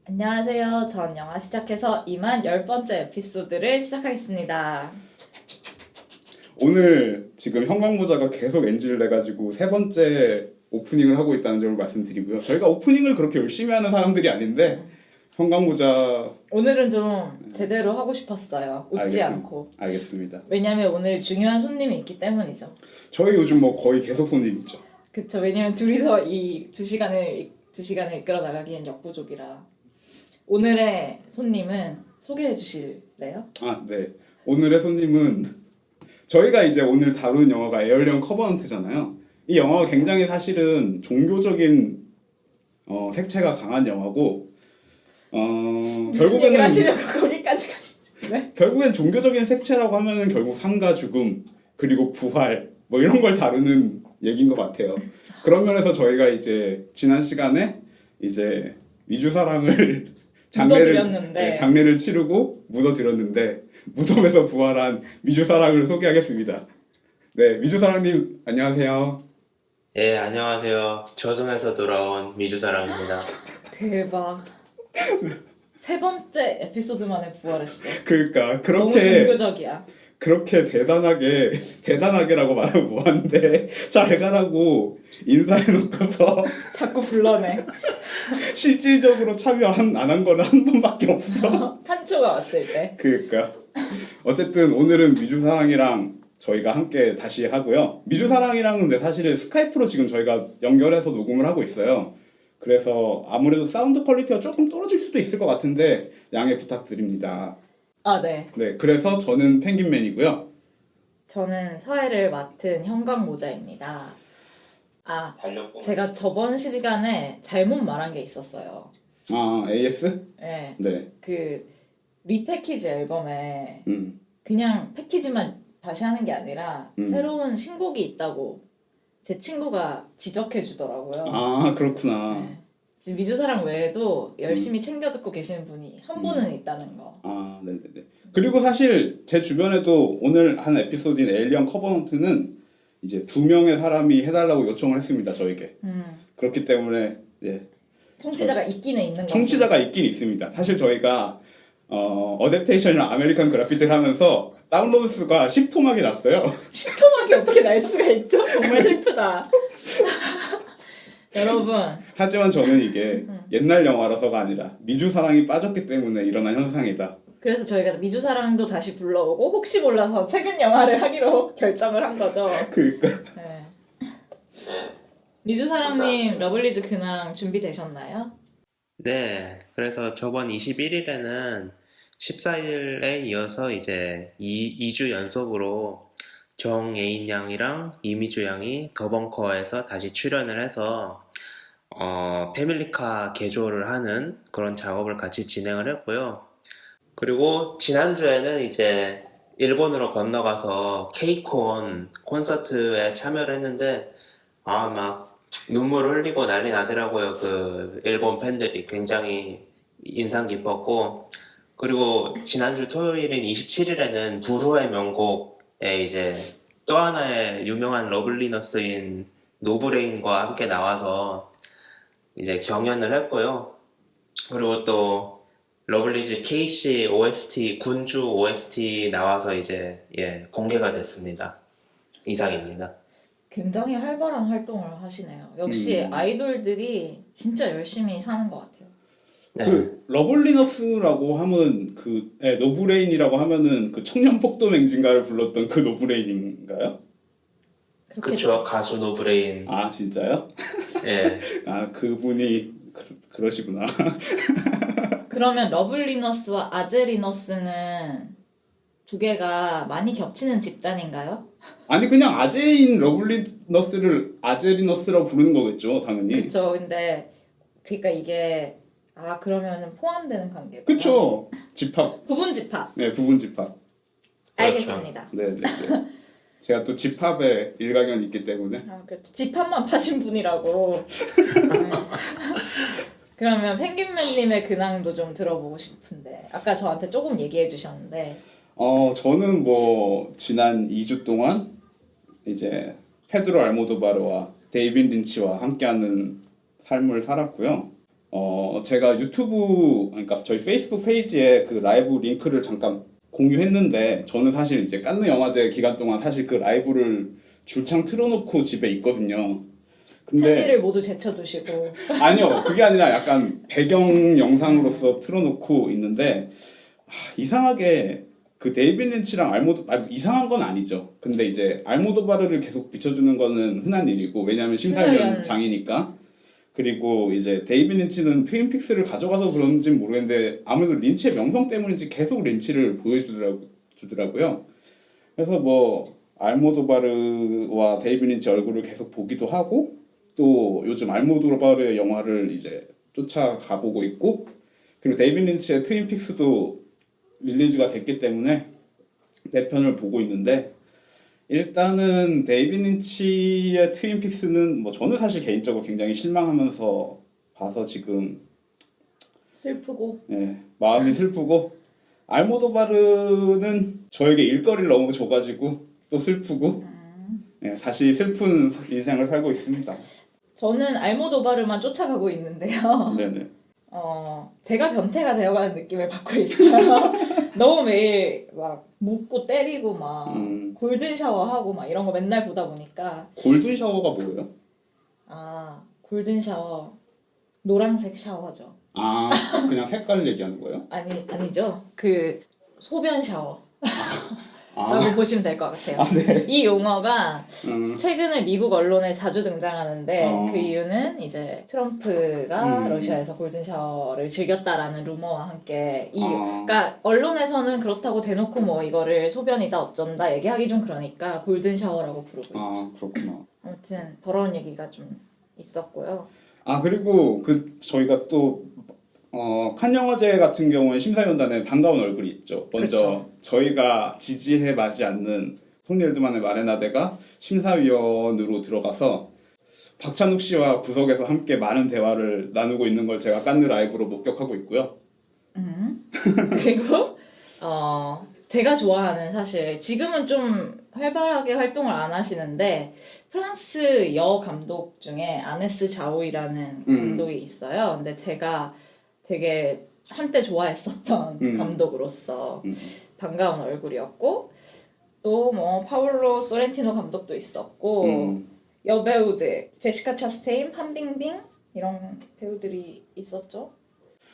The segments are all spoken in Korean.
안녕하세요. 전 영화 시작해서 이만 10번째 에피소드를 시작하겠습니다. 오늘 지금 형광모자가 계속 NG를 내가지고 세 번째 오프닝을 하고 있다는 점을 말씀드리고요. 저희가 오프닝을 그렇게 열심히 하는 사람들이 아닌데 형광모자 오늘은 좀 제대로 하고 싶었어요. 웃지 알겠습니다. 않고. 알겠습니다. 왜냐면 오늘 중요한 손님이 있기 때문이죠. 저희 요즘 뭐 거의 계속 손님 있죠. 그쵸. 왜냐면 둘이서 이 2시간을 이끌어 나가기엔 역부족이라. 오늘의 손님은 소개해 주실래요? 네. 오늘의 손님은 저희가 이제 오늘 다룬 영화가 에얼리언 커버넌트잖아요. 이 영화가 굉장히 사실은 종교적인 색채가 강한 영화고 무슨 얘기를 결국에는 하시려고 거기까지 가시네. 결국엔 종교적인 색채라고 하면은 결국 삶과 죽음 그리고 부활 뭐 이런 걸 다루는 얘기인 것 같아요. 그런 면에서 저희가 이제 지난 시간에 이제 미주사랑을 장례를 치르고 묻어드렸는데 무덤에서 부활한 미주사랑을 소개하겠습니다. 네, 미주사랑님 안녕하세요. 예, 안녕하세요. 저승에서 돌아온 미주사랑입니다. 대박. 세 번째 에피소드 만에 부활했어. 그러니까 너무 그렇게 종교적이야. 그렇게 대단하게라고 말하면 뭐한데 잘 가라고 인사해놓고서 자꾸 불러내. 실질적으로 참여 안 한 거는 한 번밖에 없어. 판초가 왔을 때. 그러니까 어쨌든 오늘은 미주사랑이랑 저희가 함께 다시 하고요. 미주사랑이랑은 근데 사실은 스카이프로 지금 저희가 연결해서 녹음을 하고 있어요. 그래서 아무래도 사운드 퀄리티가 조금 떨어질 수도 있을 것 같은데 양해 부탁드립니다. 네. 네, 그래서 저는 펭귄맨이고요. 저는 사회를 맡은 형광모자입니다. 달력봉. 제가 저번 시간에 잘못 말한 게 있었어요. AS? 네. 네. 그 리패키지 앨범에 음. 그냥 패키지만 다시 하는 게 아니라 새로운 신곡이 있다고 제 친구가 지적해 주더라고요. 그렇구나. 네. 지금 미주사랑 외에도 열심히 챙겨 듣고 계시는 분이 한 분은 있다는 거. 네네네. 그리고 사실 제 주변에도 오늘 한 에피소드인 에일리언 커버넌트는 이제 2명의 사람이 해달라고 요청을 했습니다, 저에게. 그렇기 때문에 청취자가 있기는 있는 거죠. 청취자가 있긴 있습니다. 사실 저희가 어댑테이션이랑 아메리칸 그래피티를 하면서 다운로드 수가 10토막이 났어요. 10토막이 어떻게 날 수가 있죠? 정말 슬프다. 여러분. 하지만 저는 이게 옛날 영화라서가 아니라 미주사랑이 빠졌기 때문에 일어난 현상이다. 그래서 저희가 미주사랑도 다시 불러오고 혹시 몰라서 최근 영화를 하기로 결정을 한 거죠. 그러니까 네. 미주사랑님 러블리즈 근황 준비되셨나요? 네, 그래서 저번 21일에는 14일에 이어서 이제 2주 연속으로 정예인 양이랑 이미주 양이 더벙커에서 다시 출연을 해서 패밀리카 개조를 하는 그런 작업을 같이 진행을 했고요. 그리고 지난주에는 이제 일본으로 건너가서 케이콘 콘서트에 참여를 했는데 막 눈물 흘리고 난리 나더라고요. 그 일본 팬들이 굉장히 인상 깊었고, 그리고 지난주 토요일인 27일에는 불후의 명곡에 이제 또 하나의 유명한 러블리너스인 노브레인과 함께 나와서 이제 경연을 했고요. 그리고 또 러블리즈 KC OST 군주 OST 나와서 이제 공개가 됐습니다. 이상입니다. 굉장히 활발한 활동을 하시네요. 역시 아이돌들이 진짜 열심히 사는 것 같아요. 네. 그 러블리너스라고 하면 노브레인이라고 하면은 그 청년폭도맹진가를 불렀던 그 노브레인인가요? 그쵸, 가수 노브레인. 진짜요? 예. 그분이 그러시구나. 그러면 러블리너스와 아제리너스는 두 개가 많이 겹치는 집단인가요? 아니 그냥 아재인 러블리너스를 아제리너스라고 부르는 거겠죠, 당연히. 그렇죠. 근데 그러니까 이게 그러면은 포함되는 관계구나. 그쵸. 집합. 부분 집합. 네, 부분 집합. 알겠습니다. 네. 제가 또 집합에 일가견이 있기 때문에. 그렇죠. 집합만 파신 분이라고. 네. 그러면 펭귄맨님의 근황도 좀 들어보고 싶은데 아까 저한테 조금 얘기해 주셨는데 저는 뭐 지난 2주 동안 이제 페드로 알모도바르와 데이빗 린치와 함께하는 삶을 살았고요. 제가 유튜브, 그러니까 저희 페이스북 페이지에 그 라이브 링크를 잠깐 공유했는데, 저는 사실 이제 칸느 영화제 기간 동안 사실 그 라이브를 줄창 틀어놓고 집에 있거든요. 근데 팬들을 모두 제쳐두시고. 아니요, 그게 아니라 약간 배경 영상으로서 틀어놓고 있는데, 이상하게 그 데이빗 린치랑 이상한 건 아니죠. 근데 이제 알모도바르를 계속 비춰주는 거는 흔한 일이고, 왜냐하면 심사위원장이니까. 그리고 이제 데이빗 린치는 트윈픽스를 가져가서 그런지 모르겠는데, 아무래도 린치의 명성 때문인지 계속 린치를 보여주더라고요. 그래서 뭐 알모도바르와 데이빗 린치 얼굴을 계속 보기도 하고, 또 요즘 알모도바르의 영화를 이제 쫓아가보고 있고, 그리고 데이빗 린치의 트윈픽스도 릴리즈가 됐기 때문에 내 편을 보고 있는데, 일단은 데이빗 린치의 트윈픽스는 뭐 저는 사실 개인적으로 굉장히 실망하면서 봐서 지금 슬프고. 마음이 슬프고, 알모도바르는 저에게 일거리를 너무 줘가지고 또 슬프고, 다시 슬픈 인생을 살고 있습니다. 저는 알모도바르만 쫓아가고 있는데요. 네네. 제가 변태가 되어가는 느낌을 받고 있어요. 너무 매일 막 묻고 때리고 막 골든 샤워하고 막 이런 거 맨날 보다 보니까. 골든 샤워가 뭐예요? 골든 샤워 노란색 샤워죠. 그냥 색깔 얘기하는 거예요? 아니죠. 그 소변 샤워. 아, 라고 보시면 될 것 같아요. 네. 이 용어가 최근에 미국 언론에 자주 등장하는데, 그 이유는 이제 트럼프가 러시아에서 골든샤워를 즐겼다라는 루머와 함께 그러니까 언론에서는 그렇다고 대놓고 뭐 이거를 소변이다 어쩐다 얘기하기 좀 그러니까 골든샤워라고 부르고 있죠. 그렇구나. 아무튼 더러운 얘기가 좀 있었고요. 그리고 저희가 또 칸 영화제 같은 경우에 심사위원단에 반가운 얼굴이 있죠. 먼저 그렇죠. 저희가 지지해 마지 않는 토니 엘드만의 마레나데가 심사위원으로 들어가서 박찬욱 씨와 구석에서 함께 많은 대화를 나누고 있는 걸 제가 칸느 라이브로 목격하고 있고요. 그리고 제가 좋아하는, 사실 지금은 좀 활발하게 활동을 안 하시는데, 프랑스 여 감독 중에 아네스 자오이라는 감독이 있어요. 근데 제가 되게 한때 좋아했었던 감독으로서 반가운 얼굴이었고, 또 뭐 파울로 소렌티노 감독도 있었고, 여배우들 제시카 차스테인, 판빙빙 이런 배우들이 있었죠.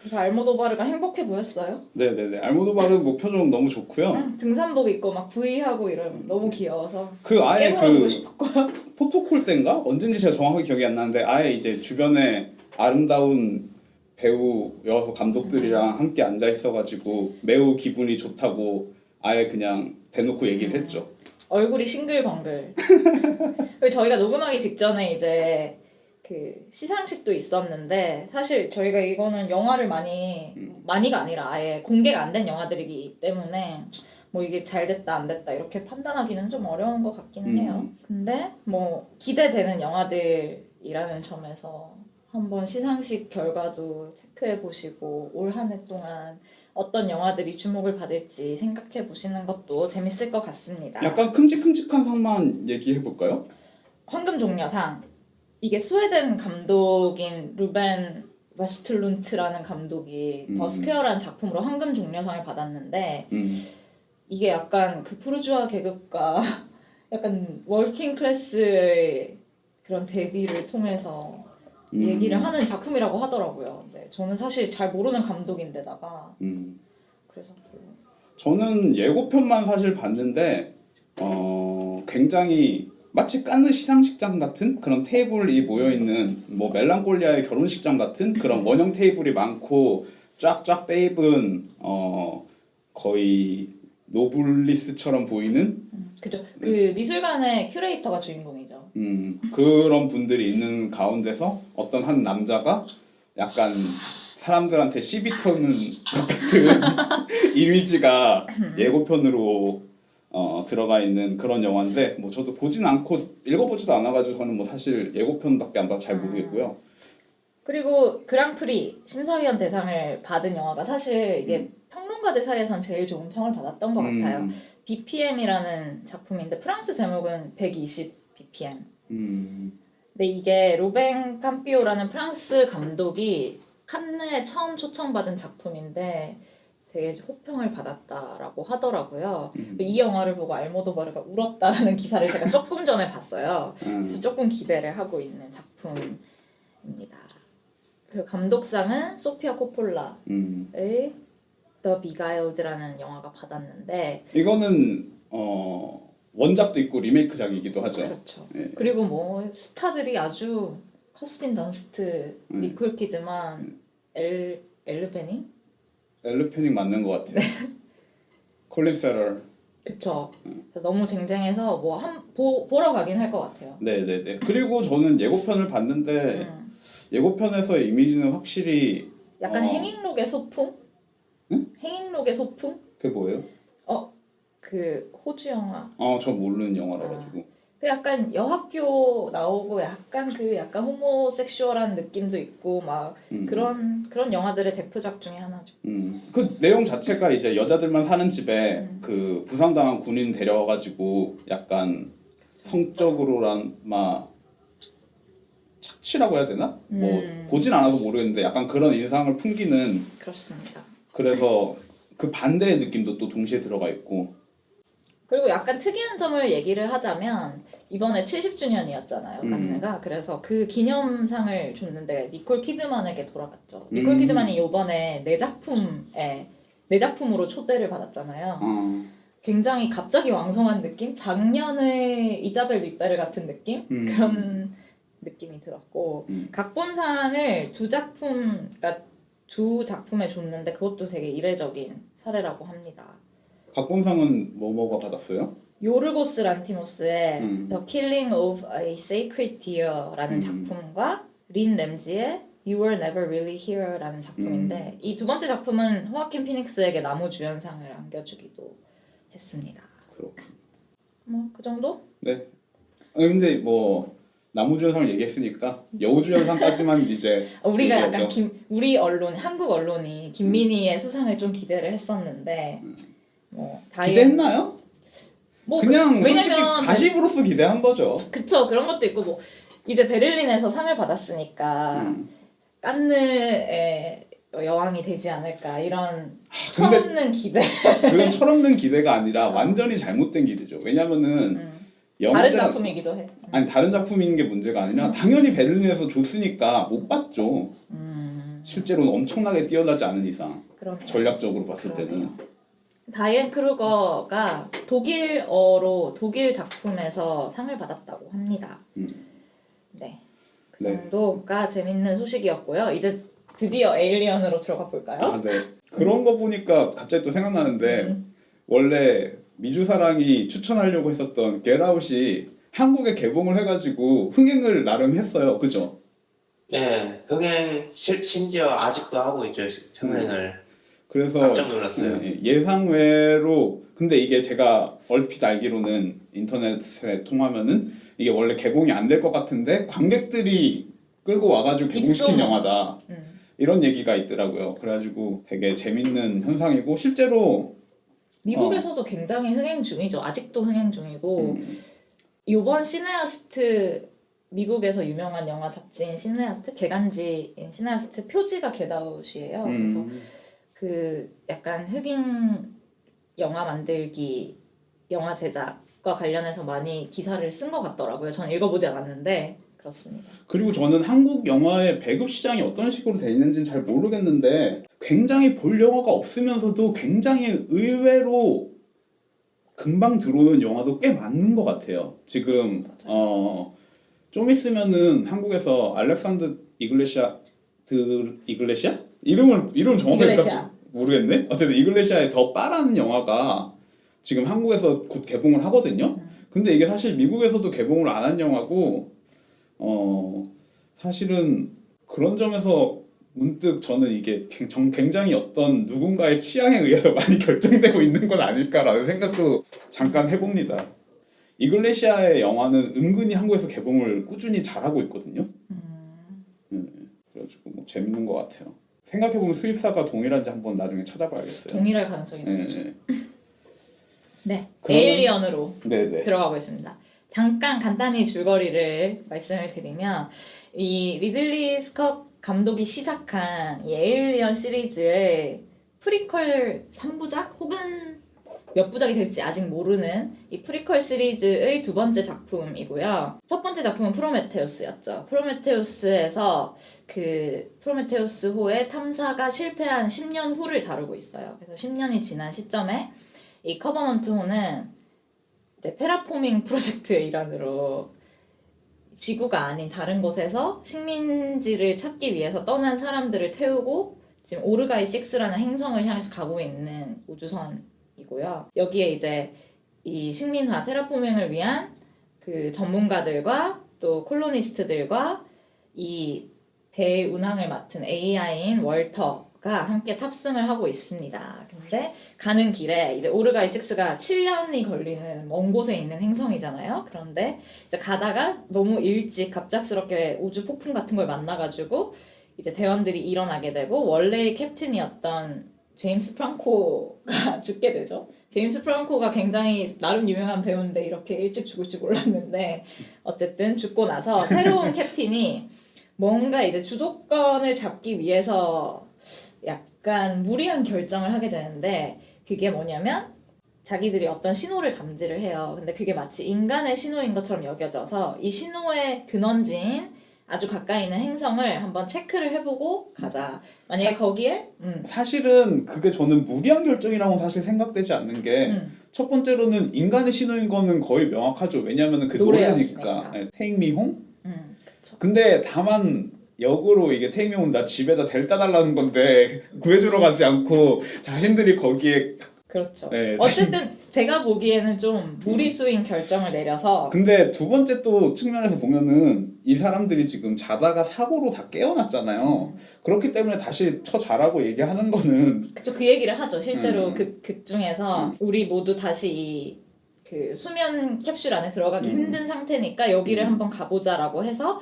그래서 알모도바르가 행복해 보였어요. 네네네. 알모도바르 뭐 표정 너무 좋고요. 등산복 입고 막 V하고 이러면 너무 귀여워서 아예 깨물어주고 싶었고요. 포토콜 때인가? 언젠지 제가 정확하게 기억이 안 나는데, 아예 이제 주변에 아름다운 배우 여러 감독들이랑 함께 앉아 있어가지고 매우 기분이 좋다고 아예 그냥 대놓고 얘기를 했죠. 얼굴이 싱글벙글. 그리고 저희가 녹음하기 직전에 이제 그 시상식도 있었는데, 사실 저희가 이거는 영화를 많이가 아니라 아예 공개가 안 된 영화들이기 때문에 뭐 이게 잘 됐다 안 됐다 이렇게 판단하기는 좀 어려운 것 같기는 해요. 근데 뭐 기대되는 영화들이라는 점에서 한번 시상식 결과도 체크해 보시고 올 한 해 동안 어떤 영화들이 주목을 받을지 생각해 보시는 것도 재밌을 것 같습니다. 약간 큼직큼직한 상만 얘기해 볼까요? 황금종려상. 이게 스웨덴 감독인 루벤 웨스틀룬트라는 감독이 더 스퀘어라는 작품으로 황금종려상을 받았는데, 이게 약간 그 푸르주아 계급과 약간 워킹 클래스의 그런 데뷔를 통해서 얘기를 하는 작품이라고 하더라고요. 네, 저는 사실 잘 모르는 감독인데다가 그래서 저는 예고편만 사실 봤는데 굉장히 마치 칸느 시상식장 같은 그런 테이블이 모여있는 뭐 멜랑콜리아의 결혼식장 같은 그런 원형 테이블이 많고 쫙쫙 빼입은 거의 노블리스처럼 보이는 그죠. 그 미술관의 큐레이터가 주인공이죠. 그런 분들이 있는 가운데서 어떤 한 남자가 약간 사람들한테 시비 터는 것 같은 이미지가 예고편으로 들어가 있는 그런 영화인데, 뭐 저도 보진 않고 읽어보지도 않아가지고 저는 뭐 사실 예고편밖에 안 봐서 잘 모르겠고요. 그리고 그랑프리 심사위원 대상을 받은 영화가 사실 이게 평론가들 사이에선 제일 좋은 평을 받았던 것 같아요. 음. BPM이라는 작품인데 프랑스 제목은 120 BPM. 음. 근데 이게 로벤 캄피오라는 프랑스 감독이 칸느에 처음 초청받은 작품인데 되게 호평을 받았다라고 하더라고요. 이 영화를 보고 알모도바르가 울었다라는 기사를 제가 조금 전에 봤어요. 그래서 조금 기대를 하고 있는 작품입니다. 그리고 감독상은 소피아 코폴라의 The Beguiled라는 영화가 받았는데 이거는 원작도 있고 리메이크작이기도 하죠. 그렇죠. 예. 그리고 뭐 스타들이 아주 커스틴 던스트, 니콜 키드만, 엘르 베닝? 엘르 페닝 맞는 것 같아요. 콜린 페럴. 그쵸. 그래서 너무 쟁쟁해서 뭐 보러 가긴 할 것 같아요. 네네네. 그리고 저는 예고편을 봤는데 예고편에서의 이미지는 확실히 약간 행잉록의 소품? 응? 행잉록의 소품? 그게 뭐예요? 그 호주 영화. 저 모르는 영화라 가지고. 그 약간 여학교 나오고 약간 호모섹슈얼한 느낌도 있고 막 그런 영화들의 대표작 중에 하나죠. 그 내용 자체가 이제 여자들만 사는 집에 그 부상당한 군인 데려와가지고 약간 성적으로란 착취라고 해야 되나? 뭐 보진 않아서 모르겠는데 약간 그런 인상을 풍기는. 그렇습니다. 그래서 그 반대의 느낌도 또 동시에 들어가 있고. 그리고 약간 특이한 점을 얘기를 하자면 이번에 70주년이었잖아요 칸느가. 그래서 그 기념상을 줬는데 니콜 키드만에게 돌아갔죠. 니콜 키드만이 이번에 내 작품으로 초대를 받았잖아요. 굉장히 갑자기 왕성한 느낌? 작년의 이자벨 윗베르 같은 느낌? 그런 느낌이 들었고 각본상을 두 작품에 줬는데 그것도 되게 이례적인 사례라고 합니다. 각본상은 뭐가 받았어요? 요르고스 란티모스의 The Killing of a Sacred Deer라는 작품과 린 램지의 You Were Never Really Here라는 작품인데 이 두 번째 작품은 호아킨 피닉스에게 나무주연상을 안겨주기도 했습니다. 그렇군. 뭐 그 정도? 네. 근데 뭐 나무주연상을 얘기했으니까 여우주연상까지만 이제 우리가 얘기하죠. 약간 우리 언론, 한국 언론이 김민희의 수상을 좀 기대를 했었는데 뭐 기대했나요? 뭐 그냥 솔직히 왜냐면 가십으로서 기대한 거죠. 그쵸, 그런 것도 있고 뭐 이제 베를린에서 상을 받았으니까 깐느의 여왕이 되지 않을까 이런 철없는 기대. 그건 철없는 기대가 아니라 완전히 잘못된 기대죠. 왜냐면은 다른 작품이기도 해. 아니 다른 작품인 게 문제가 아니라 당연히 베를린에서 줬으니까 못 봤죠. 실제로는 엄청나게 뛰어나지 않은 이상. 그러네요. 전략적으로 봤을 때는. 다이앤 크루거가 독일어로 독일 작품에서 상을 받았다고 합니다. 네, 그 정도가 재밌는 소식이었고요. 이제 드디어 에일리언으로 들어가 볼까요? 네. 그런 거 보니까 갑자기 또 생각나는데 원래 미주사랑이 추천하려고 했었던 겟아웃이 한국에 개봉을 해가지고 흥행을 나름 했어요. 그죠? 네, 흥행 심지어 아직도 하고 있죠. 흥행을. 그래서 깜짝 놀랐어요. 예상외로. 근데 이게 제가 얼핏 알기로는 인터넷에 통하면은 이게 원래 개봉이 안 될 것 같은데 관객들이 끌고 와가지고 개봉시킨 영화다. 이런 얘기가 있더라고요. 그래가지고 되게 재밌는 현상이고 실제로 미국에서도 굉장히 흥행 중이죠. 아직도 흥행 중이고 이번 시네아스트 미국에서 유명한 영화 잡지인 시네아스트 개간지인 시네아스트 표지가 겟아웃이에요. 그래서 그 약간 흑인 영화 만들기, 영화 제작과 관련해서 많이 기사를 쓴 것 같더라고요. 저는 읽어보지 않았는데 그렇습니다. 그리고 저는 한국 영화의 배급 시장이 어떤 식으로 돼 있는지는 잘 모르겠는데 굉장히 볼 영화가 없으면서도 굉장히 의외로 금방 들어오는 영화도 꽤 많은 것 같아요. 지금 좀 있으면은 한국에서 알렉산드 이글레시아 이름 정확하게 모르겠네. 어쨌든 이글레시아의 더 빠라는 영화가 지금 한국에서 곧 개봉을 하거든요. 근데 이게 사실 미국에서도 개봉을 안 한 영화고 사실은 그런 점에서 문득 저는 이게 굉장히 어떤 누군가의 취향에 의해서 많이 결정되고 있는 건 아닐까라는 생각도 잠깐 해봅니다. 이글레시아의 영화는 은근히 한국에서 개봉을 꾸준히 잘하고 있거든요. 그래가지고 뭐 재밌는 것 같아요. 생각해보면 수입사가 동일한지 한번 나중에 찾아봐야겠어요. 동일할 가능성이 네, 높죠. 네. 네, 그러면- 에일리언으로 네네. 들어가고 있습니다. 잠깐 간단히 줄거리를 말씀을 드리면 이 리들리 스캇 감독이 시작한 이 에일리언 시리즈의 프리퀄 3부작 혹은 몇 부작이 될지 아직 모르는 이 프리퀄 시리즈의 두 번째 작품이고요. 첫 번째 작품은 프로메테우스였죠. 프로메테우스에서 그 프로메테우스호의 탐사가 실패한 10년 후를 다루고 있어요. 그래서 10년이 지난 시점에 이 커버넌트호는 이제 테라포밍 프로젝트의 일환으로 지구가 아닌 다른 곳에서 식민지를 찾기 위해서 떠난 사람들을 태우고 지금 오르가이 6라는 행성을 향해서 가고 있는 우주선이고요. 여기에 이제 이 식민화 테라포밍을 위한 그 전문가들과 또 콜로니스트들과 이 배 운항을 맡은 AI인 월터가 함께 탑승을 하고 있습니다. 근데 가는 길에 이제 오르가이 6가 7년이 걸리는 먼 곳에 있는 행성이잖아요. 그런데 이제 가다가 너무 일찍 갑작스럽게 우주 폭풍 같은 걸 만나가지고 이제 대원들이 일어나게 되고 원래의 캡틴이었던 제임스 프랑코가 죽게 되죠. 제임스 프랑코가 굉장히 나름 유명한 배우인데 이렇게 일찍 죽을 줄 몰랐는데 어쨌든 죽고 나서 새로운 캡틴이 뭔가 이제 주도권을 잡기 위해서 약간 무리한 결정을 하게 되는데 그게 뭐냐면 자기들이 어떤 신호를 감지를 해요. 근데 그게 마치 인간의 신호인 것처럼 여겨져서 이 신호의 근원지인 아주 가까이 있는 행성을 한번 체크를 해보고 가자. 만약에 거기에 사실은 그게 저는 무리한 결정이라고 사실 생각되지 않는 게 첫 번째로는 인간의 신호인 거는 거의 명확하죠. 왜냐하면 그 노래였으니까. 노래니까. 네, Take Me Home? 그쵸. 근데 다만 역으로 이게 Take Me Home 나 집에다 데려다 달라는 건데 구해주러 가지 않고 자신들이 거기에 그렇죠. 네, 어쨌든 제가 보기에는 좀 무리수인 결정을 내려서 근데 두 번째 또 측면에서 보면은 이 사람들이 지금 자다가 사고로 다 깨어났잖아요. 그렇기 때문에 다시 잘하고 얘기하는 거는 그쵸, 그 얘기를 하죠. 실제로 극 중에서 우리 모두 다시 이 그 수면 캡슐 안에 들어가기 힘든 상태니까 여기를 한번 가보자라고 해서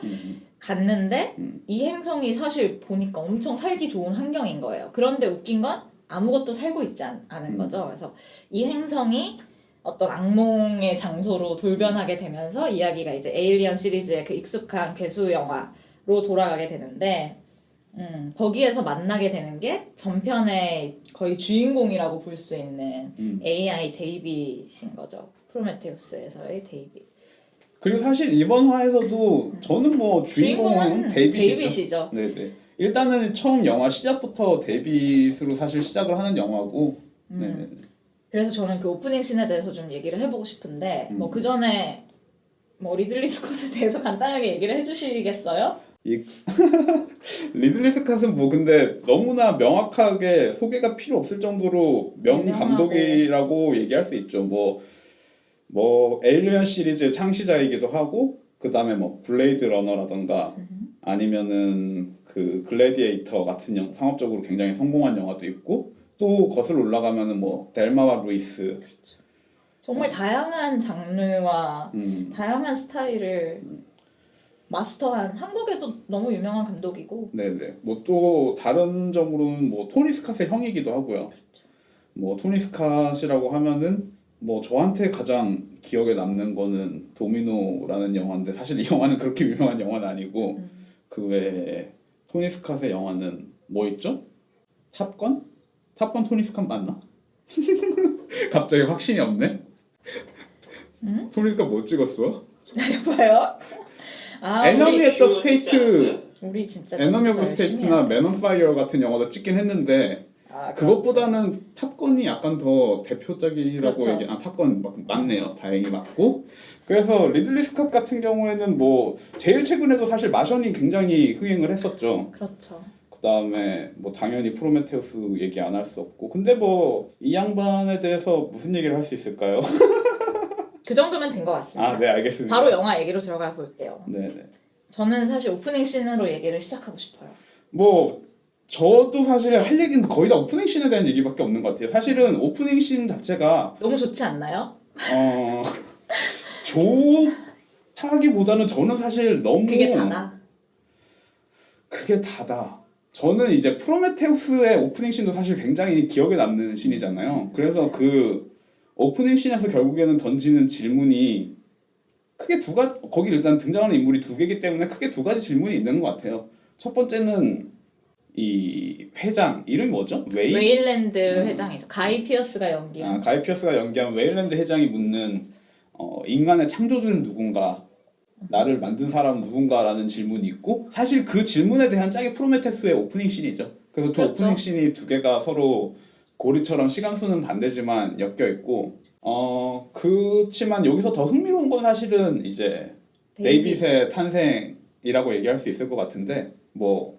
갔는데 이 행성이 사실 보니까 엄청 살기 좋은 환경인 거예요. 그런데 웃긴 건 아무것도 살고 있지 않은 거죠. 그래서 이 행성이 어떤 악몽의 장소로 돌변하게 되면서 이야기가 이제 에일리언 시리즈의 그 익숙한 괴수 영화로 돌아가게 되는데 거기에서 만나게 되는 게 전편의 거의 주인공이라고 볼 수 있는 AI 데이빗인 거죠. 프로메테우스에서의 데이빗. 그리고 사실 이번 화에서도 저는 뭐 주인공은 데이빗이죠. 네네. 일단은 처음 영화 시작부터 데이빗으로 사실 시작을 하는 영화고. 네네. 그래서 저는 그 오프닝 씬에 대해서 좀 얘기를 해보고 싶은데 뭐 그 전에 뭐 리들리 스콧에 대해서 간단하게 얘기를 해주시겠어요? 리들리 스캇은 뭐 근데 너무나 명확하게 소개가 필요 없을 정도로 명감독이라고 얘기할 수 있죠. 뭐 에일리언 시리즈 창시자이기도 하고 그 다음에 뭐 블레이드 러너라던가 아니면은 그 글래디에이터 같은 상업적으로 굉장히 성공한 영화도 있고 또 거슬러 올라가면은 뭐 델마와 루이스. 그렇죠. 정말 다양한 장르와 다양한 스타일을 마스터한 한국에도 너무 유명한 감독이고. 네네. 뭐 또 다른 점으로는 뭐 토니 스캇의 형이기도 하고요. 그렇죠. 뭐 토니 스캇이라고 하면은 뭐 저한테 가장 기억에 남는 거는 도미노라는 영화인데 사실 이 영화는 그렇게 유명한 영화는 아니고 그 외에 토니 스캇의 영화는 뭐 있죠? 탑건? 탑건 토니 스캇 맞나? 갑자기 확신이 없네. 토니 스캇 뭐 찍었어? 기다려봐요. 에너미 앳 더 스테이트, 우리 진짜 에너미 오브 스테이트나 맨 온 파이어 같은 영화도 찍긴 했는데 그것보다는 탑건이 약간 더 대표작이라고 그렇죠. 탑건 맞네요. 다행히 맞고. 그래서 리들리 스캇 같은 경우에는 뭐 제일 최근에도 사실 마션이 굉장히 흥행을 했었죠. 그렇죠. 그 다음에 뭐 당연히 프로메테우스 얘기 안 할 수 없고. 근데 뭐 이 양반에 대해서 무슨 얘기를 할 수 있을까요? 그 정도면 된 것 같습니다. 네, 알겠습니다. 바로 영화 얘기로 들어가 볼게요. 네네. 저는 사실 오프닝 씬으로 얘기를 시작하고 싶어요. 뭐 저도 사실 할 얘기는 거의 다 오프닝 씬에 대한 얘기밖에 없는 것 같아요. 사실은 오프닝 씬 자체가 너무 좋지 않나요? 좋다기보다는 저는 사실 너무 그게 다다. 그게 다다. 저는 이제 프로메테우스의 오프닝 씬도 사실 굉장히 기억에 남는 씬이잖아요. 그래서 그 오프닝 씬에서 결국에는 던지는 질문이 크게 두 가지, 거기 일단 등장하는 인물이 두 개이기 때문에 크게 두 가지 질문이 있는 것 같아요. 첫 번째는 이 회장 이름이 뭐죠? 웨일랜드 회장이죠. 가이 피어스가 연기한. 가이 피어스가 연기한 웨일랜드 회장이 묻는 인간의 창조주는 누군가, 나를 만든 사람은 누군가라는 질문이 있고, 사실 그 질문에 대한 짝이 프로메테우스의 오프닝 씬이죠. 그래서 그 그렇죠. 오프닝 씬이 두 개가 서로 고리처럼 시간수는 반대지만 엮여 있고, 그렇지만 여기서 더 흥미로운 건 사실은 이제 데이빗의 탄생이라고 얘기할 수 있을 것 같은데, 뭐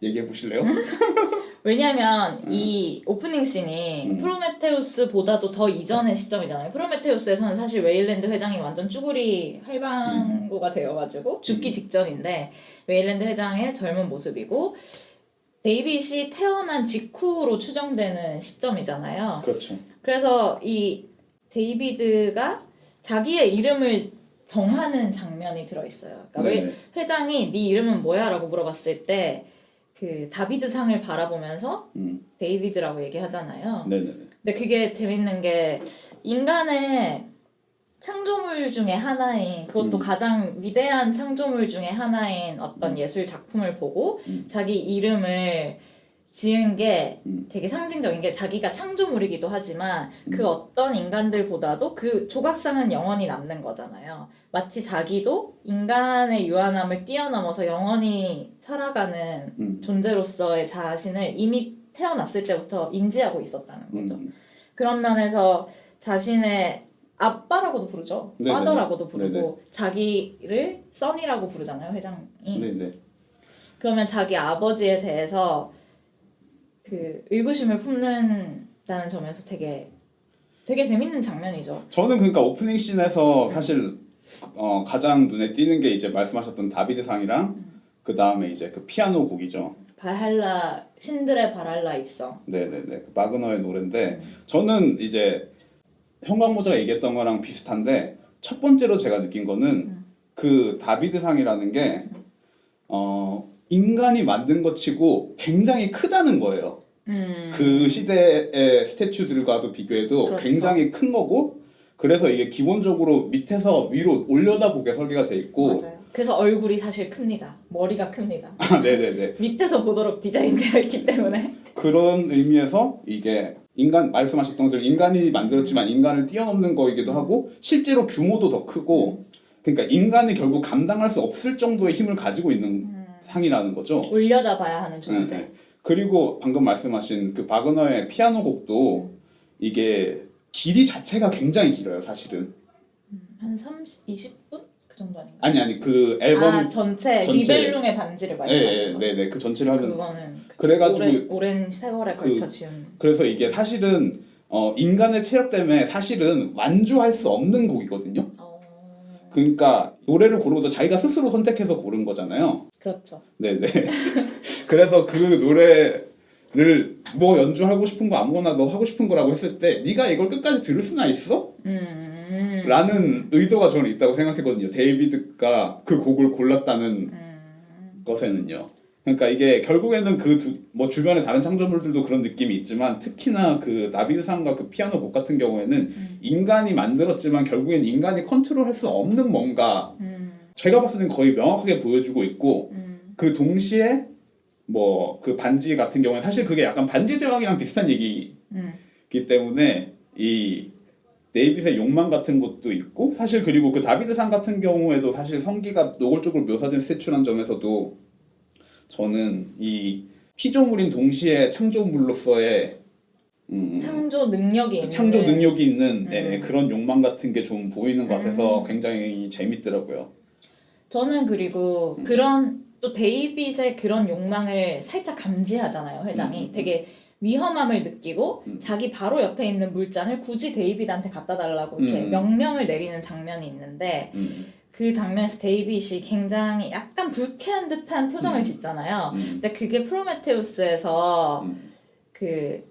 얘기해 보실래요? 왜냐면 이 오프닝 씬이 프로메테우스보다도 더 이전의 시점이잖아요. 프로메테우스에서는 사실 웨일랜드 회장이 완전 쭈구리 할방구가 되어가지고 죽기 직전인데, 웨일랜드 회장의 젊은 모습이고 데이빗이 태어난 직후로 추정되는 시점이잖아요. 그렇죠. 그래서 이 데이비드가 자기의 이름을 정하는 장면이 들어있어요. 그러니까 회장이 네 이름은 뭐야? 라고 물어봤을 때 그 다비드상을 바라보면서 데이비드라고 얘기하잖아요. 네네네. 근데 그게 재밌는 게 인간의 창조물 중에 하나인, 그것도 가장 위대한 창조물 중에 하나인 어떤 예술 작품을 보고 자기 이름을 지은 게 되게 상징적인 게, 자기가 창조물이기도 하지만 그 어떤 인간들보다도 그 조각상은 영원히 남는 거잖아요. 마치 자기도 인간의 유한함을 뛰어넘어서 영원히 살아가는 존재로서의 자신을 이미 태어났을 때부터 인지하고 있었다는 거죠. 그런 면에서 자신의 아빠라고도 부르죠. 네네네. 파더라고도 부르고 네네. 자기를 써니라고 부르잖아요, 회장이. 네네. 그러면 자기 아버지에 대해서 그 의구심을 품는다는 점에서 되게 재밌는 장면이죠. 저는 그러니까 오프닝 씬에서 사실 가장 눈에 띄는 게 이제 말씀하셨던 다비드상이랑 그 다음에 이제 그 피아노 곡이죠. 발할라, 신들의 발할라 입성. 네네네. 그 마그너의 노래인데 저는 이제 형광모자가 얘기했던 거랑 비슷한데, 첫 번째로 제가 느낀 거는 그 다비드상이라는 게 인간이 만든 것 치고 굉장히 크다는 거예요. 그 시대의 스태츄들과도 비교해도 그렇죠. 굉장히 큰 거고, 그래서 이게 기본적으로 밑에서 위로 올려다보게 설계가 돼 있고. 맞아요. 그래서 얼굴이 사실 큽니다. 머리가 큽니다. 네네네. 밑에서 보도록 디자인되어 있기 때문에. 그런 의미에서 이게 인간, 말씀하셨던 것처럼 인간이 만들었지만 인간을 뛰어넘는 거이기도 하고, 실제로 규모도 더 크고, 그러니까 인간이 결국 감당할 수 없을 정도의 힘을 가지고 있는 상이라는 거죠. 올려다 봐야 하는 존재. 네. 그리고 방금 말씀하신 그 바그너의 피아노 곡도 이게 길이 자체가 굉장히 길어요, 사실은. 한 20분? 그 정도 아닌가요? 아니 그 앨범 전체 리벨룸의 반지를 말씀하시는 거죠? 네네, 그 전체를 하면 그거는 그래가지고 오랜 세월에 걸쳐 지은. 그래서 이게 사실은 인간의 체력 때문에 사실은 완주할 수 없는 곡이거든요. 그러니까 노래를 고르고도 자기가 스스로 선택해서 고른 거잖아요. 그렇죠. 네네. 그래서 그 노래를 뭐 연주하고 싶은 거 아무거나 너 하고 싶은 거라고 했을 때 네가 이걸 끝까지 들을 수나 있어? 라는 의도가 저는 있다고 생각했거든요. 데이비드가 그 곡을 골랐다는 것에는요. 그러니까 이게 결국에는 뭐 주변의 다른 창조물들도 그런 느낌이 있지만, 특히나 그 다비드상과 그 피아노 곡 같은 경우에는 인간이 만들었지만 결국엔 인간이 컨트롤할 수 없는 뭔가, 제가 봤을 땐 거의 명확하게 보여주고 있고, 그 동시에 뭐 그 반지 같은 경우는 사실 그게 약간 반지 제왕이랑 비슷한 얘기이기 때문에 이 데이빗의 욕망 같은 것도 있고, 사실 그리고 그 다비드상 같은 경우에도 사실 성기가 노골적으로 묘사된 스태츄란 점에서도 저는 이 피조물인 동시에 창조물로서의 창조 능력이 있는 그런 욕망 같은 게 좀 보이는 것 같아서 굉장히 재밌더라고요. 저는 그리고 그런 또 데이빗의 그런 욕망을 살짝 감지하잖아요, 회장이. 되게 위험함을 느끼고 자기 바로 옆에 있는 물잔을 굳이 데이빗한테 갖다 달라고 이렇게 명령을 내리는 장면이 있는데, 그 장면에서 데이빗이 굉장히 약간 불쾌한 듯한 표정을 짓잖아요. 근데 그게 프로메테우스에서 그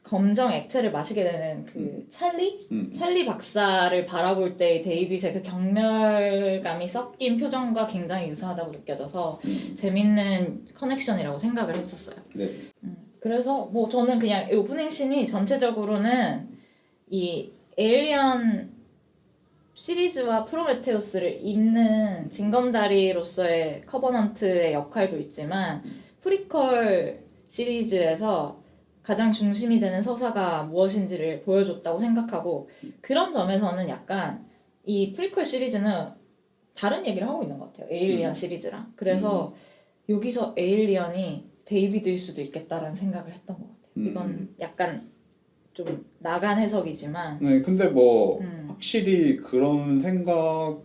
검정 액체를 마시게 되는 그 찰리 박사를 바라볼 때의 데이빗의 그 경멸감이 섞인 표정과 굉장히 유사하다고 느껴져서 재밌는 커넥션이라고 생각을 했었어요. 네. 그래서 뭐 저는 그냥 이 오프닝 씬이 전체적으로는 이 에일리언 시리즈와 프로메테우스를 잇는 징검다리로서의 커버넌트의 역할도 있지만 프리퀄 시리즈에서 가장 중심이 되는 서사가 무엇인지를 보여줬다고 생각하고 그런 점에서는 약간 이 프리퀄 시리즈는 다른 얘기를 하고 있는 것 같아요. 에일리언 시리즈랑. 그래서 여기서 에일리언이 데이비드일 수도 있겠다라는 생각을 했던 것 같아요. 이건 약간 좀 나간 해석이지만 네, 근데 뭐 확실히 그런 생각을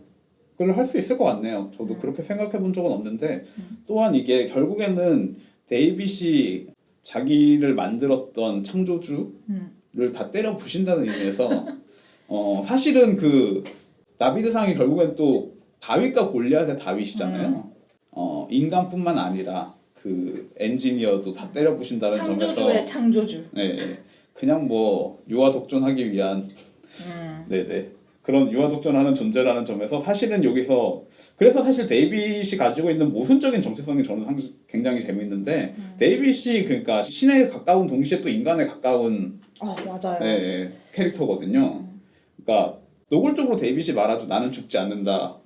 할 수 있을 것 같네요. 저도 그렇게 생각해 본 적은 없는데 또한 이게 결국에는 데이빗이 자기를 만들었던 창조주를 다 때려 부신다는 의미에서 사실은 그 다비드상이 결국엔 또 다윗과 골리앗의 다윗이잖아요. 인간뿐만 아니라 그 엔지니어도 다 때려 부신다는 점에서 창조주의 창조주. 네, 그냥 뭐 유아 독존하기 위한 네네 그런 유아 독존하는 존재라는 점에서 사실은 여기서 그래서 사실 데이빗이 가지고 있는 모순적인 정체성이 저는 굉장히 재밌는데 데이빗이 그러니까 신에 가까운 동시에 또 인간에 가까운 맞아요. 네, 캐릭터거든요. 그러니까 노골적으로 데이빗이 말하죠. 나는 죽지 않는다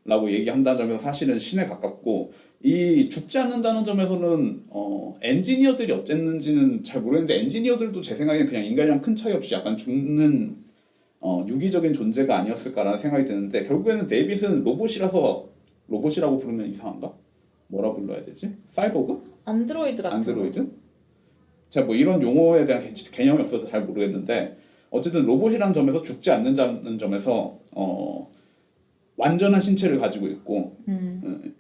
라고 얘기한다는 점에서 사실은 신에 가깝고 이 죽지 않는다는 점에서는 엔지니어들이 어쨌는지는 잘 모르겠는데 엔지니어들도 제 생각에는 그냥 인간이랑 큰 차이 없이 약간 죽는 유기적인 존재가 아니었을까라는 생각이 드는데 결국에는 데이빗은 로봇이라고 부르면 이상한가? 뭐라 불러야 되지? 사이보그? 안드로이드 같은 안드로이드? 제가 뭐 이런 용어에 대한 개념이 없어서 잘 모르겠는데 어쨌든 로봇이라는 점에서 죽지 않는다는 점에서 완전한 신체를 가지고 있고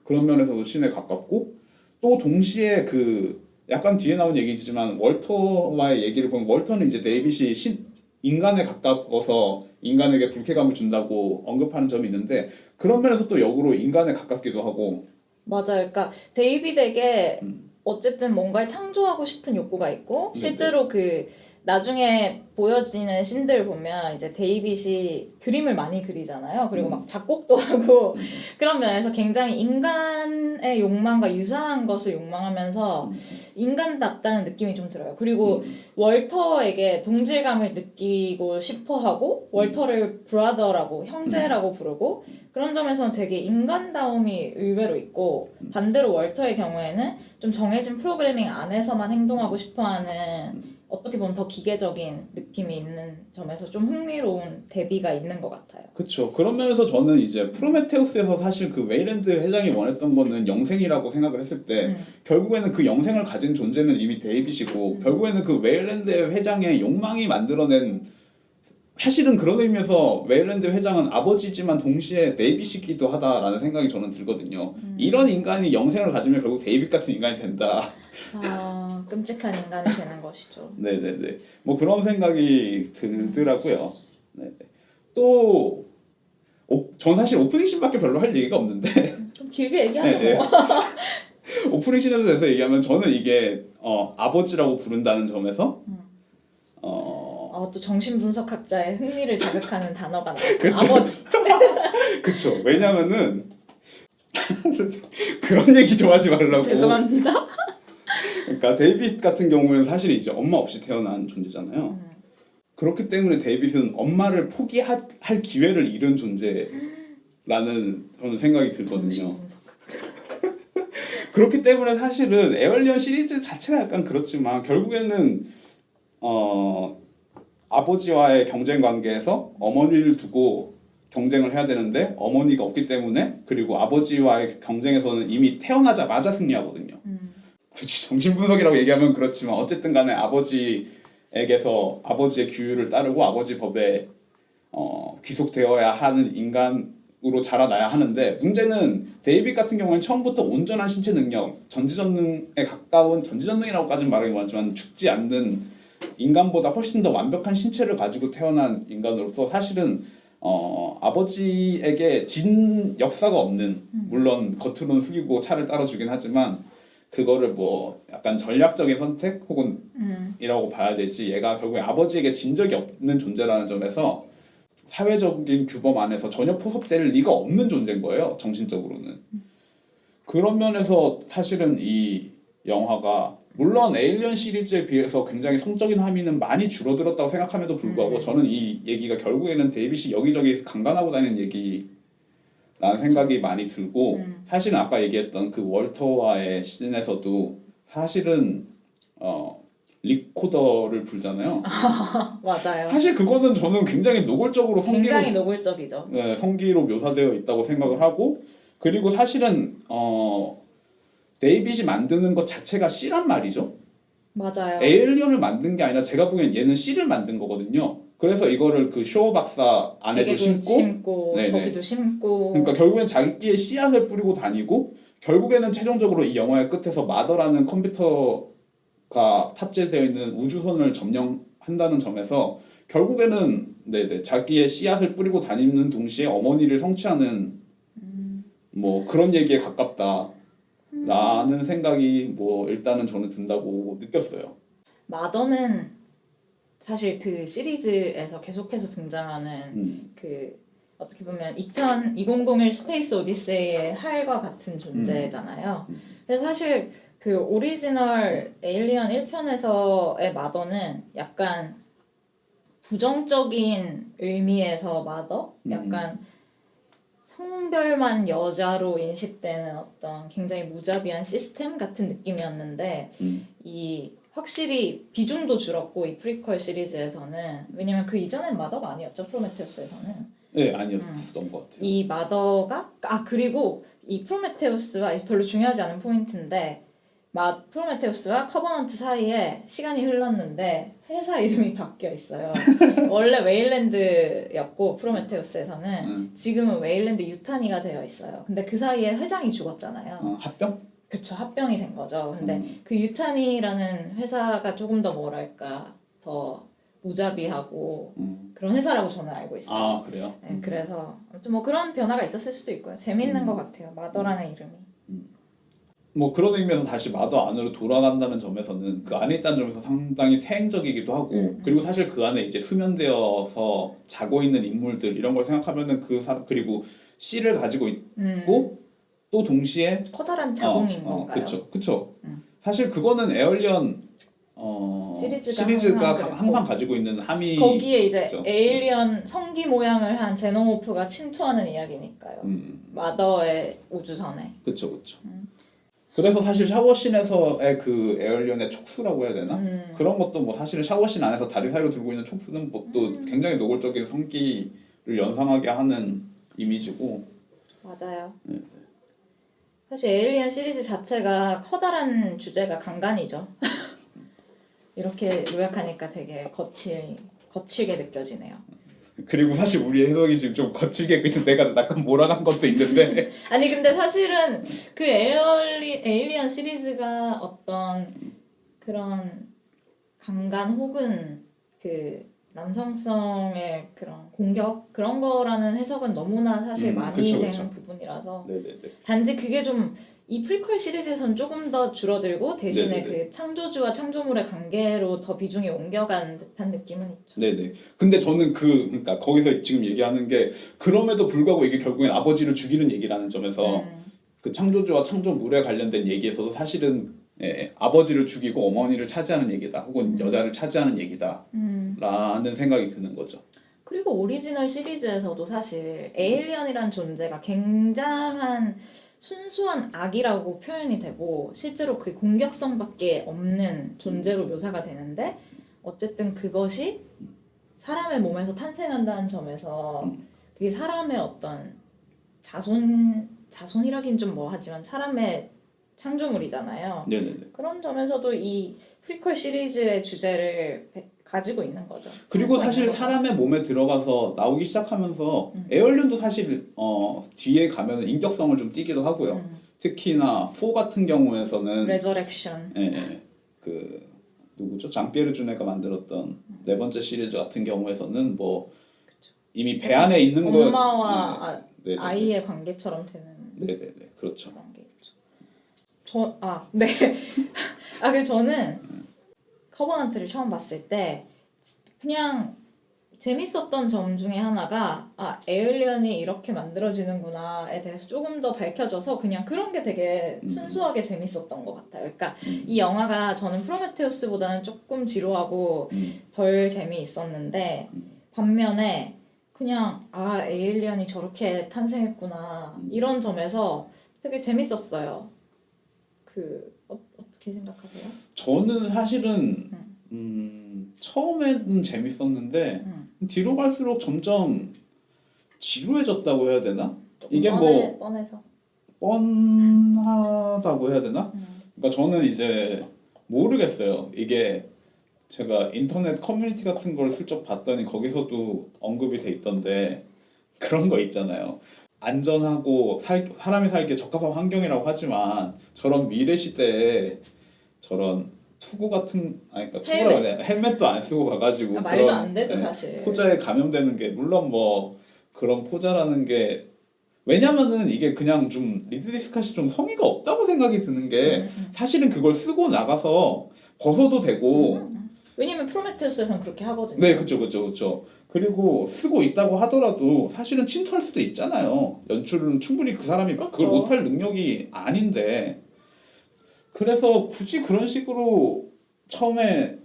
그런 면에서도 신에 가깝고 또 동시에 그 약간 뒤에 나온 얘기지만 월터와의 얘기를 보면 월터는 이제 데이빗이 인간에 가까워서 인간에게 불쾌감을 준다고 언급하는 점이 있는데 그런 면에서 또 역으로 인간에 가깝기도 하고 맞아요. 그러니까 데이빗에게 어쨌든 뭔가를 창조하고 싶은 욕구가 있고 실제로 그 나중에 보여지는 씬들 보면 이제 데이빗이 그림을 많이 그리잖아요. 그리고 막 작곡도 하고 그런 면에서 굉장히 인간의 욕망과 유사한 것을 욕망하면서 인간답다는 느낌이 좀 들어요. 그리고 월터에게 동질감을 느끼고 싶어하고 월터를 브라더라고 형제라고 부르고 그런 점에서는 되게 인간다움이 의외로 있고 반대로 월터의 경우에는 좀 정해진 프로그래밍 안에서만 행동하고 싶어하는 어떻게 보면 더 기계적인 느낌이 있는 점에서 좀 흥미로운 대비가 있는 것 같아요. 그렇죠. 그런 면에서 저는 이제 프로메테우스에서 사실 그 웨일랜드 회장이 원했던 거는 영생이라고 생각을 했을 때 결국에는 그 영생을 가진 존재는 이미 데이빗이고 결국에는 그 웨일랜드 회장의 욕망이 만들어낸 사실은 그런 의미에서 웨일랜드 회장은 아버지지만 동시에 데이빗이기도 하다라는 생각이 저는 들거든요. 이런 인간이 영생을 가지면 결국 데이빗 같은 인간이 된다. 끔찍한 인간이 되는 것이죠. 네네네. 뭐 그런 생각이 들더라고요. 네네. 또 전 사실 오프닝 씬밖에 별로 할 얘기가 없는데 좀 길게 얘기하죠. 네, 뭐. 오프닝 씬에 대해서 얘기하면 저는 이게 아버지라고 부른다는 점에서 또 정신분석학자의 흥미를 자극하는 단어가 나와요. 그쵸. 아버지. 그쵸. 왜냐면은 그런 얘기 좋아하지 말라고. 죄송합니다. 그러니까 데이빗 같은 경우에는 사실 이제 엄마 없이 태어난 존재잖아요. 그렇기 때문에 데이빗은 엄마를 포기할 기회를 잃은 존재라는 저는 생각이 들거든요. 그렇기 때문에 사실은 에얼리언 시리즈 자체가 약간 그렇지만 결국에는 아버지와의 경쟁 관계에서 어머니를 두고 경쟁을 해야 되는데 어머니가 없기 때문에 그리고 아버지와의 경쟁에서는 이미 태어나자마자 승리하거든요. 굳이 정신분석이라고 얘기하면 그렇지만 어쨌든 간에 아버지에게서 아버지의 규율을 따르고 아버지 법에 귀속되어야 하는 인간으로 자라나야 하는데 문제는 데이빗 같은 경우는 처음부터 온전한 신체 능력, 전지전능에 가까운 전지전능이라고까지는 말하기 어렵지만 죽지 않는 인간보다 훨씬 더 완벽한 신체를 가지고 태어난 인간으로서 사실은 아버지에게 진 역사가 없는 물론 겉으로는 숙이고 차를 따라주긴 하지만 그거를 뭐 약간 전략적인 선택 혹은 이라고 봐야 되지 얘가 결국에 아버지에게 진 적이 없는 존재라는 점에서 사회적인 규범 안에서 전혀 포섭될 리가 없는 존재인 거예요. 정신적으로는. 그런 면에서 사실은 이 영화가 물론 에일리언 시리즈에 비해서 굉장히 성적인 함의는 많이 줄어들었다고 생각함에도 불구하고 저는 이 얘기가 결국에는 데이빗이 여기저기 강간하고 다니는 얘기라는 생각이 많이 들고 사실은 아까 얘기했던 그 월터와의 씬에서도 사실은 리코더를 불잖아요. 맞아요. 사실 그거는 저는 굉장히 노골적으로 굉장히 노골적이죠. 네, 성기로 묘사되어 있다고 생각을 하고 그리고 사실은 데이빗이 만드는 것 자체가 C란 말이죠. 맞아요. 에일리언을 만든 게 아니라 제가 보기엔 얘는 C를 만든 거거든요. 그래서 이거를 그 쇼 박사 안에도 베개도 심고 네네. 저기도 심고 그러니까 결국엔 자기의 씨앗을 뿌리고 다니고 결국에는 최종적으로 이 영화의 끝에서 마더라는 컴퓨터가 탑재되어 있는 우주선을 점령한다는 점에서 결국에는 네네 자기의 씨앗을 뿌리고 다니는 동시에 어머니를 성취하는 뭐 그런 얘기에 가깝다라는 생각이 뭐 일단은 저는 든다고 느꼈어요. 마더는 사실 그 시리즈에서 계속해서 등장하는 그 어떻게 보면 2001 스페이스 오디세이의 할과 같은 존재잖아요. 그래서 사실 그 오리지널 에일리언 1편에서의 마더는 약간 부정적인 의미에서 마더? 약간 성별만 여자로 인식되는 어떤 굉장히 무자비한 시스템 같은 느낌이었는데 이 확실히 비중도 줄었고 이 프리퀄 시리즈에서는 왜냐면 그 이전엔 마더가 아니었죠 프로메테우스에서는 네 아니었던 것 같아요. 이 마더가 그리고 이 프로메테우스와 별로 중요하지 않은 포인트인데 프로메테우스와 커버넌트 사이에 시간이 흘렀는데 회사 이름이 바뀌어 있어요. 원래 웨일랜드였고 프로메테우스에서는 지금은 웨일랜드 유타니가 되어 있어요. 근데 그 사이에 회장이 죽었잖아요. 합병? 그쵸, 합병이 된 거죠. 근데 그 유타니라는 회사가 조금 더 뭐랄까 더 무자비하고 그런 회사라고 저는 알고 있어요. 아 그래요? 네, 그래서 아무튼 뭐 그런 변화가 있었을 수도 있고요. 재밌는 것 같아요. 마더라는 이름이. 뭐 그런 의미에서 다시 마더 안으로 돌아간다는 점에서는 그 안에 있다는 점에서 상당히 퇴행적이기도 하고 그리고 사실 그 안에 이제 수면되어서 자고 있는 인물들 이런 걸 생각하면은 그리고 C를 가지고 있고 또 동시에 커다란 자궁인 건가요? 그쵸. 사실 그거는 에얼리언 시리즈가 항상 가지고 있는 함의 거기에 이제 그쵸? 에일리언 성기 모양을 한 제노모프가 침투하는 이야기니까요. 마더의 우주선에. 그쵸. 그래서 사실 샤워씬에서의 그 에얼리언의 촉수라고 해야 되나? 그런 것도 뭐 사실은 샤워씬 안에서 다리 사이로 들고 있는 촉수는 뭐 또 굉장히 노골적인 성기를 연상하게 하는 이미지고 맞아요. 네. 사실 에일리언 시리즈 자체가 커다란 주제가 강간이죠. 이렇게 요약하니까 되게 거칠게 느껴지네요. 그리고 사실 우리 해석이 지금 좀 거칠게 그래서 내가 약간 몰아간 것도 있는데 아니 근데 사실은 그 에일리언 시리즈가 어떤 그런 강간 혹은 그 남성성의 그런 공격 그런 거라는 해석은 너무나 사실 많이 그쵸. 된 부분이라서 네네네. 단지 그게 좀 이 프리퀄 시리즈에서는 조금 더 줄어들고 대신에 네네네. 그 창조주와 창조물의 관계로 더 비중이 옮겨간 듯한 느낌은 있죠. 네네. 근데 저는 그러니까 거기서 지금 얘기하는 게 그럼에도 불구하고 이게 결국엔 아버지를 죽이는 얘기라는 점에서 그 창조주와 창조물에 관련된 얘기에서도 사실은 아버지를 죽이고 어머니를 차지하는 얘기다 혹은 여자를 차지하는 얘기다라는 생각이 드는 거죠. 그리고 오리지널 시리즈에서도 사실 에일리언이란 존재가 굉장한 순수한 악이라고 표현이 되고 실제로 그 공격성밖에 없는 존재로 묘사가 되는데 어쨌든 그것이 사람의 몸에서 탄생한다는 점에서 그게 사람의 어떤 자손이라긴 좀 뭐하지만 사람의 창조물이잖아요. 네네네. 그런 점에서도 이 프리퀄 시리즈의 주제를 가지고 있는 거죠. 그리고 사실 사람의 몸에 들어가서 나오기 시작하면서 에얼리언도 사실 뒤에 가면은 인격성을 좀 띠기도 하고요. 특히나 4 같은 경우에서는 레저렉션. 그 누구죠? 장피에르 주네가 만들었던 네 번째 시리즈 같은 경우에서는 뭐 이미 배 안에 있는 거 엄마와 네네네. 아이의 관계처럼 되는 네네네 그렇죠. 그런 게 있죠. 네. 그 저는 커버넌트를 처음 봤을 때 그냥 재밌었던 점 중에 하나가 에일리언이 이렇게 만들어지는구나에 대해서 조금 더 밝혀져서 그냥 그런 게 되게 순수하게 재밌었던 것 같아요. 그러니까 이 영화가 저는 프로메테우스보다는 조금 지루하고 덜 재미있었는데 반면에 그냥 에일리언이 저렇게 탄생했구나 이런 점에서 되게 재밌었어요. 어떻게 생각하세요? 저는 사실은 처음에는 재밌었는데 뒤로 갈수록 점점 지루해졌다고 해야 되나? 이게 뻔해서 뻔하다고 해야 되나? 그러니까 저는 이제 모르겠어요. 이게 제가 인터넷 커뮤니티 같은 걸 슬쩍 봤더니 거기서도 언급이 돼 있던데 그런 거 있잖아요. 안전하고 사람이 살기에 적합한 환경이라고 하지만 저런 미래 시대에 저런 투구 같은 그러니까 투구라고 해야 되나? 헬멧도 안 쓰고 가가지고 말도 안 되죠 사실. 포자에 감염되는 게 물론 뭐 그런 포자라는 게 왜냐면은 이게 그냥 좀 리들리 스캇이 좀 성의가 없다고 생각이 드는 게 사실은 그걸 쓰고 나가서 벗어도 되고 왜냐면 프로메테우스에선 그렇게 하거든요. 네, 그쵸. 그리고 쓰고 있다고 하더라도 사실은 침투할 수도 있잖아요. 연출은 충분히 그 사람이 그렇죠. 그걸 못할 능력이 아닌데 그래서 굳이 그런 식으로 처음에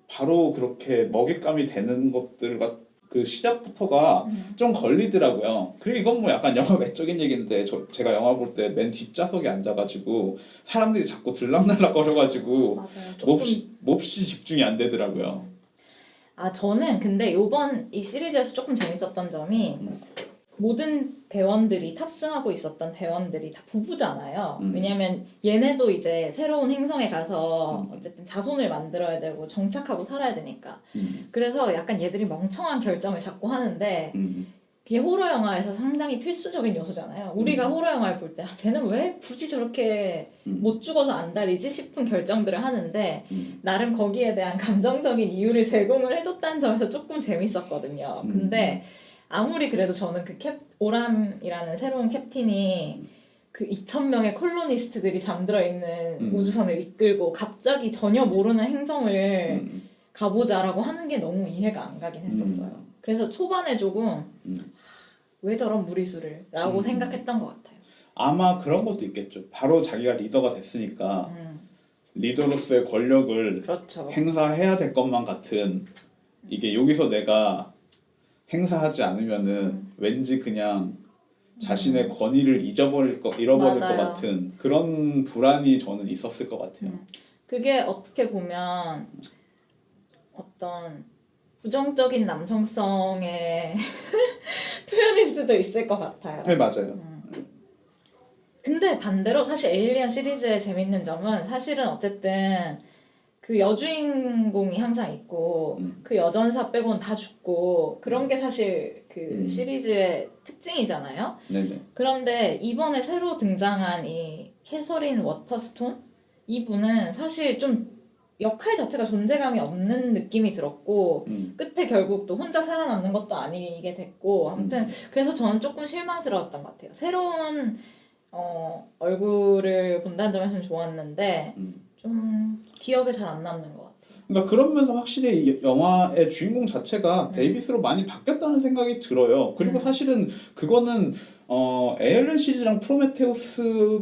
바로 그렇게 먹잇감이 되는 것들과 그 시작부터가 좀 걸리더라고요. 그리고 이건 뭐 약간 영화 외적인 얘기인데 제가 영화 볼 때 맨 뒷좌석에 앉아가지고 사람들이 자꾸 들락날락 거려가지고 맞아요. 몹시 집중이 안 되더라고요. 저는 근데 요번 이 시리즈에서 조금 재밌었던 점이 모든 대원들이 탑승하고 있었던 대원들이 다 부부잖아요. 왜냐면 얘네도 이제 새로운 행성에 가서 어쨌든 자손을 만들어야 되고 정착하고 살아야 되니까. 그래서 약간 얘들이 멍청한 결정을 자꾸 하는데 그게 호러 영화에서 상당히 필수적인 요소잖아요. 우리가 호러 영화를 볼 때 쟤는 왜 굳이 저렇게 못 죽어서 안달이지 싶은 결정들을 하는데 나름 거기에 대한 감정적인 이유를 제공을 해줬다는 점에서 조금 재밌었거든요. 근데 아무리 그래도 저는 오람이라는 새로운 캡틴이 그 2,000명의 콜로니스트들이 잠들어 있는 우주선을 이끌고 갑자기 전혀 모르는 행성을 가보자라고 하는 게 너무 이해가 안 가긴 했었어요. 그래서 초반에 조금 왜 저런 무리수를 라고 생각했던 것 같아요. 아마 그런 것도 있겠죠. 바로 자기가 리더가 됐으니까 리더로서의 권력을 그렇죠. 행사해야 될 것만 같은 이게 여기서 내가 행사하지 않으면은 왠지 그냥 자신의 권위를 잃어버릴 것 맞아요. 같은 그런 불안이 저는 있었을 것 같아요. 그게 어떻게 보면 어떤 부정적인 남성성의 표현일 수도 있을 것 같아요. 네, 맞아요. 근데 반대로 사실 에일리언 시리즈의 재밌는 점은 사실은 어쨌든 그 여주인공이 항상 있고 그 여전사 빼고는 다 죽고 그런 게 사실 그 시리즈의 특징이잖아요. 네네. 그런데 이번에 새로 등장한 이 캐서린 워터스톤 이분은 사실 좀 역할 자체가 존재감이 없는 느낌이 들었고 끝에 결국 또 혼자 살아남는 것도 아니게 됐고 아무튼 그래서 저는 조금 실망스러웠던 것 같아요. 새로운 얼굴을 본다는 점에서는 좋았는데 좀 기억에 잘 안 남는 것 같아요. 그러니까 그러면서 확실히 이 영화의 주인공 자체가 데이비스로 많이 바뀌었다는 생각이 들어요. 그리고 사실은 그거는 에일리언 시리즈랑 프로메테우스의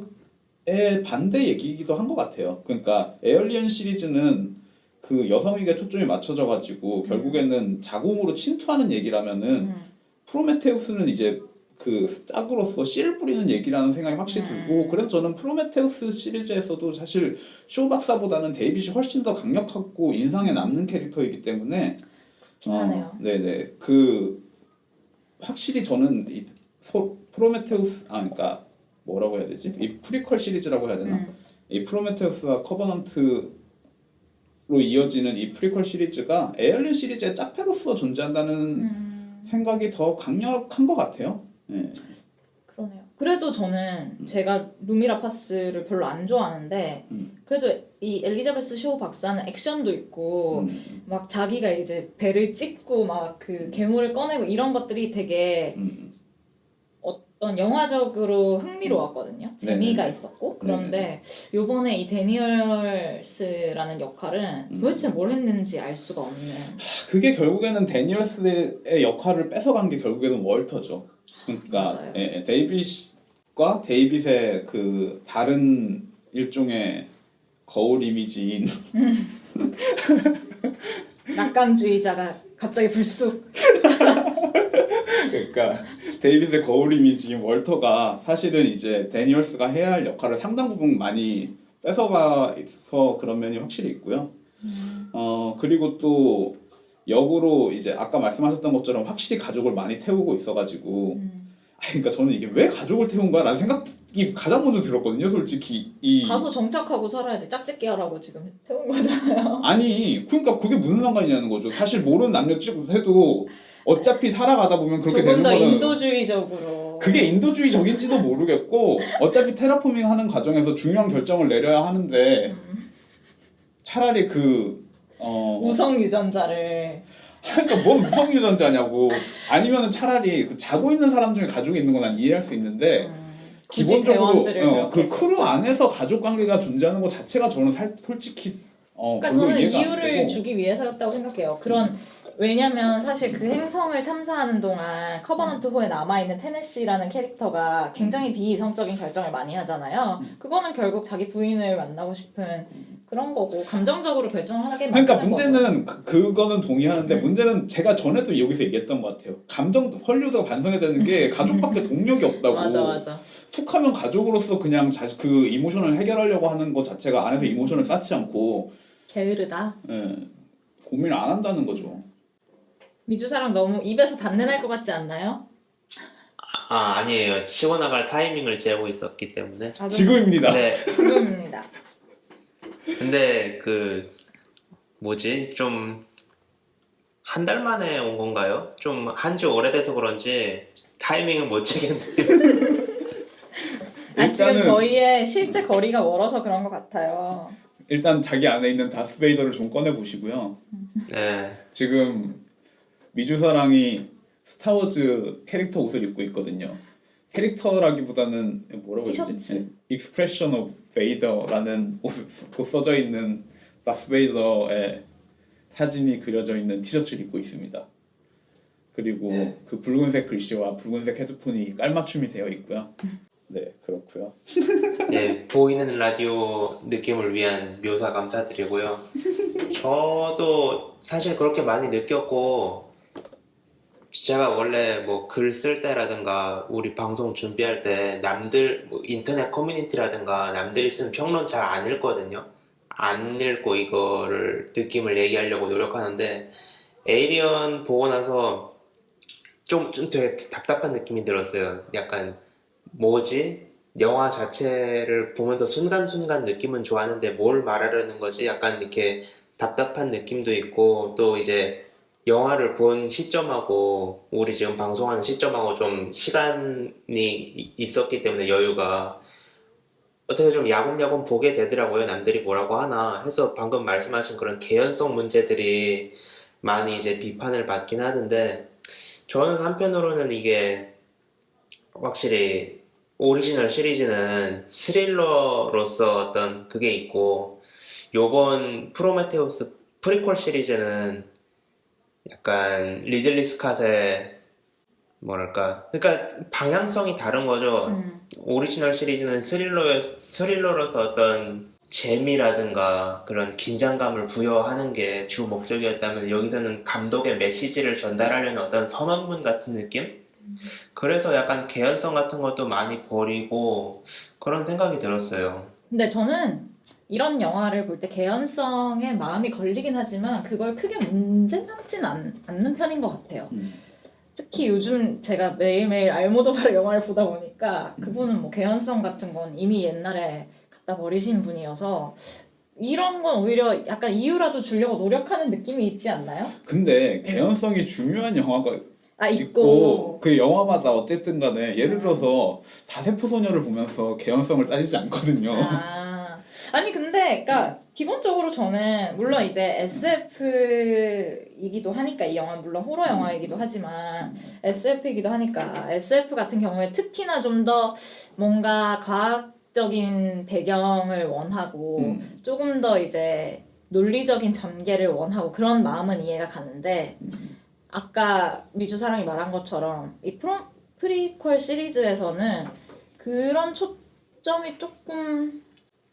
반대 얘기이기도 한 것 같아요. 그러니까 에일리언 시리즈는 그 여성에게 초점이 맞춰져 가지고 결국에는 자궁으로 침투하는 얘기라면은 프로메테우스는 이제 그 짝으로서 씨를 뿌리는 얘기라는 생각이 확실히 들고 그래서 저는 프로메테우스 시리즈에서도 사실 쇼 박사보다는 데이빗이 훨씬 더 강력하고 인상에 남는 캐릭터이기 때문에 하네요. 네네 그 확실히 저는 이 프로메테우스 그러니까 뭐라고 해야 되지? 이 프리퀄 시리즈라고 해야 되나? 이 프로메테우스와 커버넌트로 이어지는 이 프리퀄 시리즈가 에일리언 시리즈의 짝패로서 존재한다는 생각이 더 강력한 것 같아요. 네. 그러네요. 그래도 저는 제가 루미라 파스를 별로 안 좋아하는데 그래도 이 엘리자베스 쇼 박사는 액션도 있고 막 자기가 이제 배를 찍고 막 그 괴물을 꺼내고 이런 것들이 되게 어떤 영화적으로 흥미로웠거든요. 재미가 있었고. 그런데 요번에 이 데니얼스라는 역할은 도대체 뭘 했는지 알 수가 없는. 그게 결국에는 데니얼스의 역할을 뺏어간 게 결국에는 월터죠. 그러니까 맞아요. 데이빗과 데이빗의 그 다른 일종의 거울 이미지인 낙관주의자가 갑자기 불쑥. 그러니까 데이빗의 거울 이미지인 월터가 사실은 이제 데니얼스가 해야 할 역할을 상당 부분 많이 뺏어가서 그런 면이 확실히 있고요. 그리고 또 역으로 이제 아까 말씀하셨던 것처럼 확실히 가족을 많이 태우고 있어가지고 그러니까 저는 이게 왜 가족을 태운 거야? 라는 생각이 가장 먼저 들었거든요. 솔직히 가서 정착하고 살아야 돼. 짝짓기 하라고 지금 태운 거잖아요. 아니 그러니까 그게 무슨 상관이냐는 거죠. 사실 모르는 남녀 찍고 해도 어차피 살아가다 보면 그렇게 조금 되는 더 거는 인도주의적으로. 그게 인도주의적인지도 모르겠고 어차피 테라포밍 하는 과정에서 중요한 결정을 내려야 하는데 차라리 우성 유전자를 그러니까 뭔 우성 유전자냐고. 아니면은 차라리 그 자고 있는 사람 중에 가족이 있는 건 난 이해할 수 있는데 굳이 기본적으로 대원들을 그 그렇게 크루 했었어. 안에서 가족 관계가 존재하는 것 자체가 저는 솔직히 그러니까 별로 저는 이해가 안 이유를 되고. 주기 위해서였다고 생각해요. 그런 왜냐면 사실 그 행성을 탐사하는 동안 커버넌트 호에 남아있는 테네시라는 캐릭터가 굉장히 비이성적인 결정을 많이 하잖아요. 그거는 결국 자기 부인을 만나고 싶은 그런 거고 감정적으로 결정을 하게 만드는 그러니까 거죠. 문제는 그거는 동의하는데 문제는 제가 전에도 여기서 얘기했던 것 같아요. 헐리우드가 반성해야 되는 게 가족밖에 동력이 없다고. 맞아. 툭하면 가족으로서 그냥 그 이모션을 해결하려고 하는 것 자체가 안에서 이모션을 쌓지 않고 게으르다. 고민을 안 한다는 거죠. 미주사랑 너무 입에서 단내 날 것 같지 않나요? 아니에요. 치고 나갈 타이밍을 재고 있었기 때문에. 지금입니다. 네. 지금입니다. 근데 뭐지? 좀 한 달 만에 온 건가요? 좀 한지 오래돼서 그런지 타이밍을 못 채겠네요. 지금 저희의 실제 거리가 멀어서 그런 것 같아요. 일단 자기 안에 있는 다스베이더를 좀 꺼내 보시고요. 네. 지금 미주사랑이 스타워즈 캐릭터 옷을 입고 있거든요. 캐릭터라기보다는 뭐라고 해야 되지? 티셔츠. Expression of Vader라는 옷 써져 있는 다스베이더의 사진이 그려져 있는 티셔츠를 입고 있습니다. 그리고 그 붉은색 글씨와 붉은색 헤드폰이 깔맞춤이 되어 있고요. 네, 그렇고요. 네, 보이는 라디오 느낌을 위한 묘사 감사드리고요. 저도 사실 그렇게 많이 느꼈고 제가 원래 뭐 글 쓸 때라든가 우리 방송 준비할 때 남들 뭐 인터넷 커뮤니티라든가 남들이 쓴 평론 잘 안 읽거든요. 안 읽고 이거를 느낌을 얘기하려고 노력하는데 에이리언 보고 나서 좀 되게 답답한 느낌이 들었어요. 약간 뭐지? 영화 자체를 보면서 순간순간 느낌은 좋았는데 뭘 말하려는 거지? 약간 이렇게 답답한 느낌도 있고 또 이제 영화를 본 시점하고 우리 지금 방송하는 시점하고 좀 시간이 있었기 때문에 여유가 어떻게 좀 야곱야곱 보게 되더라고요. 남들이 뭐라고 하나 해서 방금 말씀하신 그런 개연성 문제들이 많이 이제 비판을 받긴 하는데 저는 한편으로는 이게 확실히 오리지널 시리즈는 스릴러로서 어떤 그게 있고 요번 프로메테우스 프리퀄 시리즈는 약간 리들리 스캇의 뭐랄까 그러니까 방향성이 다른 거죠. 오리지널 시리즈는 스릴러로서 어떤 재미라든가 그런 긴장감을 부여하는 게 주 목적이었다면 여기서는 감독의 메시지를 전달하려는 어떤 선언문 같은 느낌? 그래서 약간 개연성 같은 것도 많이 버리고 그런 생각이 들었어요. 근데 저는 이런 영화를 볼 때 개연성에 마음이 걸리긴 하지만 그걸 크게 문제 삼진 않는 편인 것 같아요. 특히 요즘 제가 매일매일 알모도바르 영화를 보다 보니까 그분은 뭐 개연성 같은 건 이미 옛날에 갖다 버리신 분이어서 이런 건 오히려 약간 이유라도 주려고 노력하는 느낌이 있지 않나요? 근데 개연성이 중요한 영화가 있고 그 영화마다 어쨌든 간에 예를 들어서 다세포소녀를 보면서 개연성을 따지지 않거든요. 아니 근데 그러니까 기본적으로 저는 물론 이제 SF이기도 하니까 이 영화 물론 호러 영화이기도 하지만 SF이기도 하니까 SF 같은 경우에 특히나 좀 더 뭔가 과학적인 배경을 원하고 조금 더 이제 논리적인 전개를 원하고 그런 마음은 이해가 가는데 아까 미주사랑이 말한 것처럼 이 프리퀄 시리즈에서는 그런 초점이 조금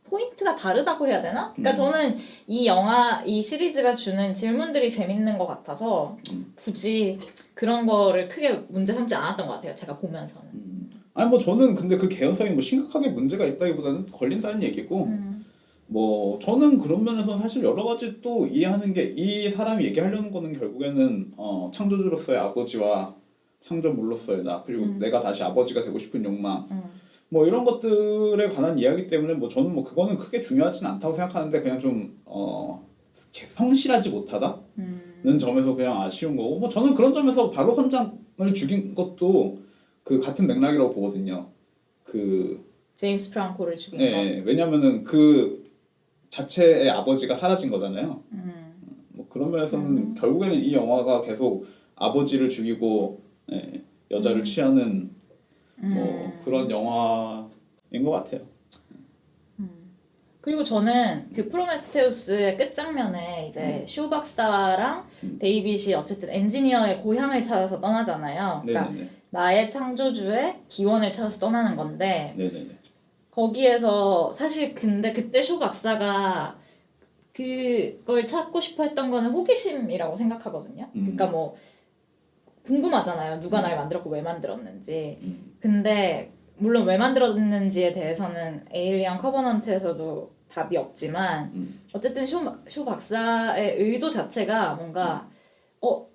포인트가 다르다고 해야 되나? 그러니까 저는 이 영화, 이 시리즈가 주는 질문들이 재밌는 것 같아서 굳이 그런 거를 크게 문제 삼지 않았던 것 같아요. 제가 보면서는. 아니 뭐 저는 근데 그 개연성이 뭐 심각하게 문제가 있다기보다는 걸린다는 얘기고 뭐 저는 그런 면에서 사실 여러 가지 또 이해하는 게 이 사람이 얘기하려는 거는 결국에는 창조주로서의 아버지와 창조물로서의 나 그리고 내가 다시 아버지가 되고 싶은 욕망 뭐 이런 것들에 관한 이야기 때문에 뭐 저는 뭐 그거는 크게 중요하진 않다고 생각하는데 그냥 좀 성실하지 못하다는 점에서 그냥 아쉬운 거고 뭐 저는 그런 점에서 바로 헌장을 죽인 것도 그 같은 맥락이라고 보거든요. 그 제임스 프랑코를 죽인 거. 예, 왜냐면은 그 자체의 아버지가 사라진 거잖아요. 뭐 그런 면에서는 결국에는 이 영화가 계속 아버지를 죽이고 여자를 취하는 뭐 그런 영화인 것 같아요. 그리고 저는 그 프로메테우스의 끝장면에 이제 쇼박사랑 데이빗이 어쨌든 엔지니어의 고향을 찾아서 떠나잖아요. 그러니까 네네네. 나의 창조주의 기원을 찾아서 떠나는 건데 네네네. 거기에서 사실 근데 그때 쇼 박사가 그걸 찾고 싶어 했던 거는 호기심이라고 생각하거든요. 그러니까 뭐 궁금하잖아요. 누가 날 만들었고 왜 만들었는지. 근데 물론 왜 만들었는지에 대해서는 에일리언 커버넌트에서도 답이 없지만 어쨌든 쇼 박사의 의도 자체가 뭔가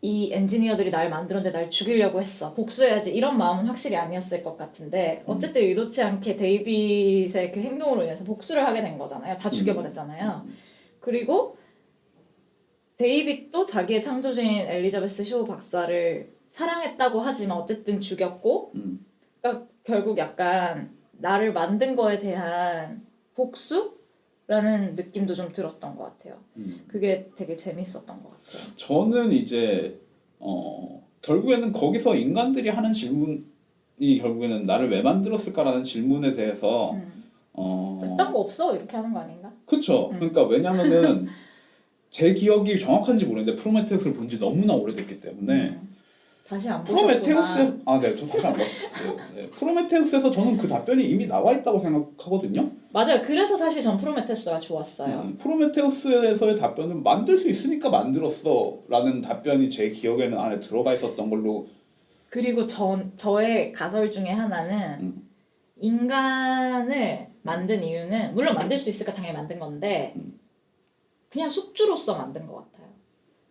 이 엔지니어들이 날 만들었는데 날 죽이려고 했어. 복수해야지. 이런 마음은 확실히 아니었을 것 같은데 어쨌든 의도치 않게 데이빗의 그 행동으로 인해서 복수를 하게 된 거잖아요. 다 죽여버렸잖아요. 그리고 데이빗도 자기의 창조주인 엘리자베스 쇼 박사를 사랑했다고 하지만 어쨌든 죽였고 그러니까 결국 약간 나를 만든 거에 대한 복수라는 느낌도 좀 들었던 것 같아요. 그게 되게 재밌었던 것 같아요. 저는 이제 결국에는 거기서 인간들이 하는 질문이 결국에는 나를 왜 만들었을까라는 질문에 대해서 그딴 거 없어 이렇게 하는 거 아닌가? 그렇죠. 그러니까 왜냐면은 제 기억이 정확한지 모르는데 프로메테우스를 본 지 너무나 오래됐기 때문에 다시 안 보셨구나. 프로메테우스에서 네, 저 다시 안 봤어요. 네, 프로메테우스에서 저는 그 답변이 이미 나와 있다고 생각하거든요. 맞아요. 그래서 사실 전 프로메테우스가 좋았어요. 프로메테우스에서의 답변은 만들 수 있으니까 만들었어라는 답변이 제 기억에는 안에 들어가 있었던 걸로. 그리고 저의 가설 중에 하나는 인간을 만든 이유는 물론 만들 수 있으니까 당연히 만든 건데 그냥 숙주로서 만든 것 같아요.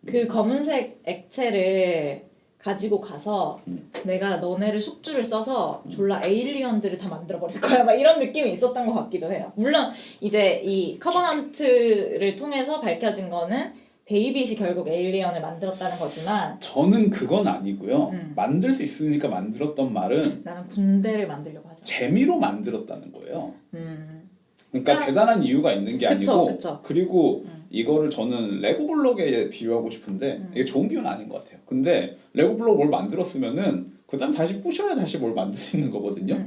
그 검은색 액체를 가지고 가서 내가 너네를 숙주를 써서 졸라 에일리언들을 다 만들어버릴 거야 막 이런 느낌이 있었던 것 같기도 해요. 물론 이제 이 커버넌트를 통해서 밝혀진 거는 데이빗이 결국 에일리언을 만들었다는 거지만 저는 그건 아니고요. 만들 수 있으니까 만들었던 말은 나는 군대를 만들려고 하잖아. 재미로 만들었다는 거예요. 그러니까 대단한 이유가 있는 게 그쵸, 아니고 그쵸. 그리고 이거를 저는 레고 블록에 비유하고 싶은데 이게 좋은 비유는 아닌 것 같아요. 근데 레고 블록 뭘 만들었으면은 그다음 다시 부셔야 다시 뭘 만들 수 있는 거거든요.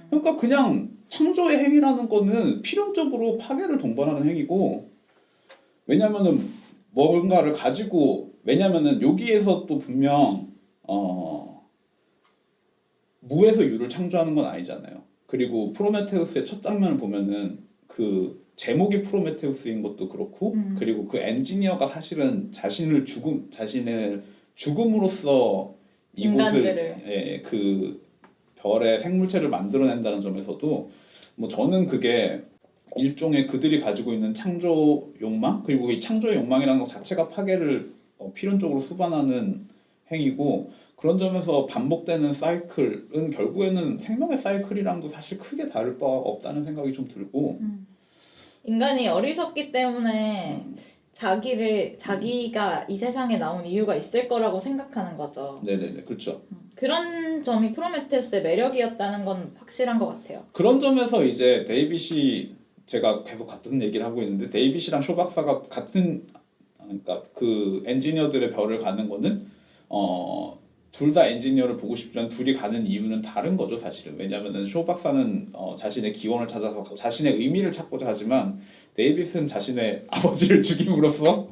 그러니까 그냥 창조의 행위라는 거는 필연적으로 파괴를 동반하는 행위고 왜냐면은 뭔가를 가지고 왜냐면은 여기에서 또 분명 무에서 유를 창조하는 건 아니잖아요. 그리고 프로메테우스의 첫 장면을 보면은 그 제목이 프로메테우스인 것도 그렇고 그리고 그 엔지니어가 사실은 자신의 죽음으로써 이곳을 그 별의 생물체를 만들어낸다는 점에서도 뭐 저는 그게 일종의 그들이 가지고 있는 창조 욕망 그리고 이 창조의 욕망이라는 것 자체가 파괴를 필연적으로 수반하는 행위고 그런 점에서 반복되는 사이클은 결국에는 생명의 사이클이랑도 사실 크게 다를 바가 없다는 생각이 좀 들고 인간이 어리석기 때문에 자기가 이 세상에 나온 이유가 있을 거라고 생각하는 거죠. 네네네 그렇죠. 그런 점이 프로메테우스의 매력이었다는 건 확실한 것 같아요. 그런 점에서 이제 데이빗이 제가 계속 같은 얘기를 하고 있는데 데이빗이랑 쇼 박사가 같은 그러니까 그 엔지니어들의 별을 가는 거는 둘 다 엔지니어를 보고 싶지만 둘이 가는 이유는 다른 거죠 사실은. 왜냐하면은 쇼 박사는 자신의 기원을 찾아서 자신의 의미를 찾고자 하지만 데이빗은 자신의 아버지를 죽임으로써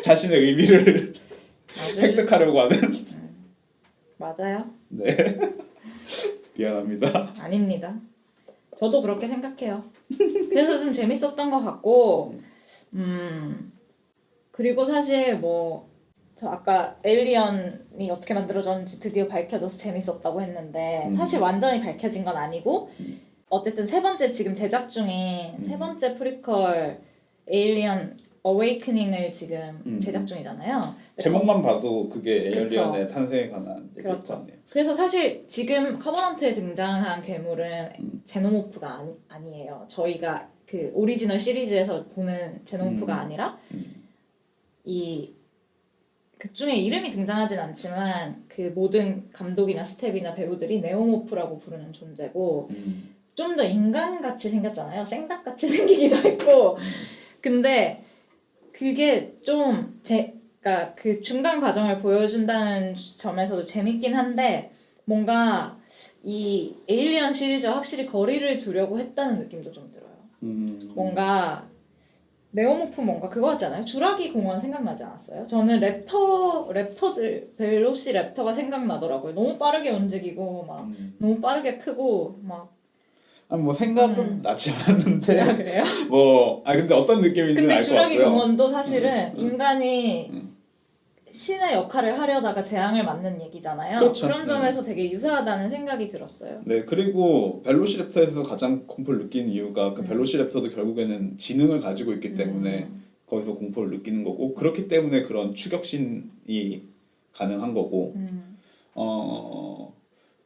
자신의 의미를 획득하려고 하는. 맞아요. 네. 미안합니다. 아닙니다. 저도 그렇게 생각해요. 그래서 좀 재밌었던 것 같고, 그리고 사실 뭐, 저 아까 에일리언이 어떻게 만들어졌는지 드디어 밝혀져서 재밌었다고 했는데, 사실 완전히 밝혀진 건 아니고, 어쨌든 세 번째 지금 제작 중인 세 번째 프리퀄 에일리언 어웨이크닝을 지금 제작 중이잖아요. 제목만 봐도 그게 그쵸. 에일리언의 탄생에 관한 얘기일 그렇죠. 거 아니에요. 그래서 사실 지금 커버넌트에 등장한 괴물은 제노모프가 아니에요. 저희가 그 오리지널 시리즈에서 보는 제노모프가 아니라 이 극중에 이름이 등장하진 않지만 그 모든 감독이나 스텝이나 배우들이 네오모프라고 부르는 존재고 좀 더 인간같이 생겼잖아요. 생닭같이 생기기도 했고 근데 그게 좀 그러니까 그 중간 과정을 보여준다는 점에서도 재밌긴 한데 뭔가 이 에일리언 시리즈와 확실히 거리를 두려고 했다는 느낌도 좀 들어요. 뭔가 네오모프 뭔가 그거 같잖아요. 주라기 공원 생각나지 않았어요? 저는 랩터들 벨로시 랩터가 생각나더라고요. 너무 빠르게 움직이고 막 너무 빠르게 크고 막 아니 뭐 생각은 나지 않았는데 아, 그래요? 근데 어떤 느낌인지는 근데 알 것 주라기 같고요. 공원도 사실은 인간이 신의 역할을 하려다가 재앙을 맞는 얘기잖아요. 그렇죠. 그런 점에서 되게 유사하다는 생각이 들었어요. 네, 그리고 벨로시랩터에서 가장 공포를 느낀 이유가 그 벨로시랩터도 결국에는 지능을 가지고 있기 때문에 거기서 공포를 느끼는 거고 그렇기 때문에 그런 추격신이 가능한 거고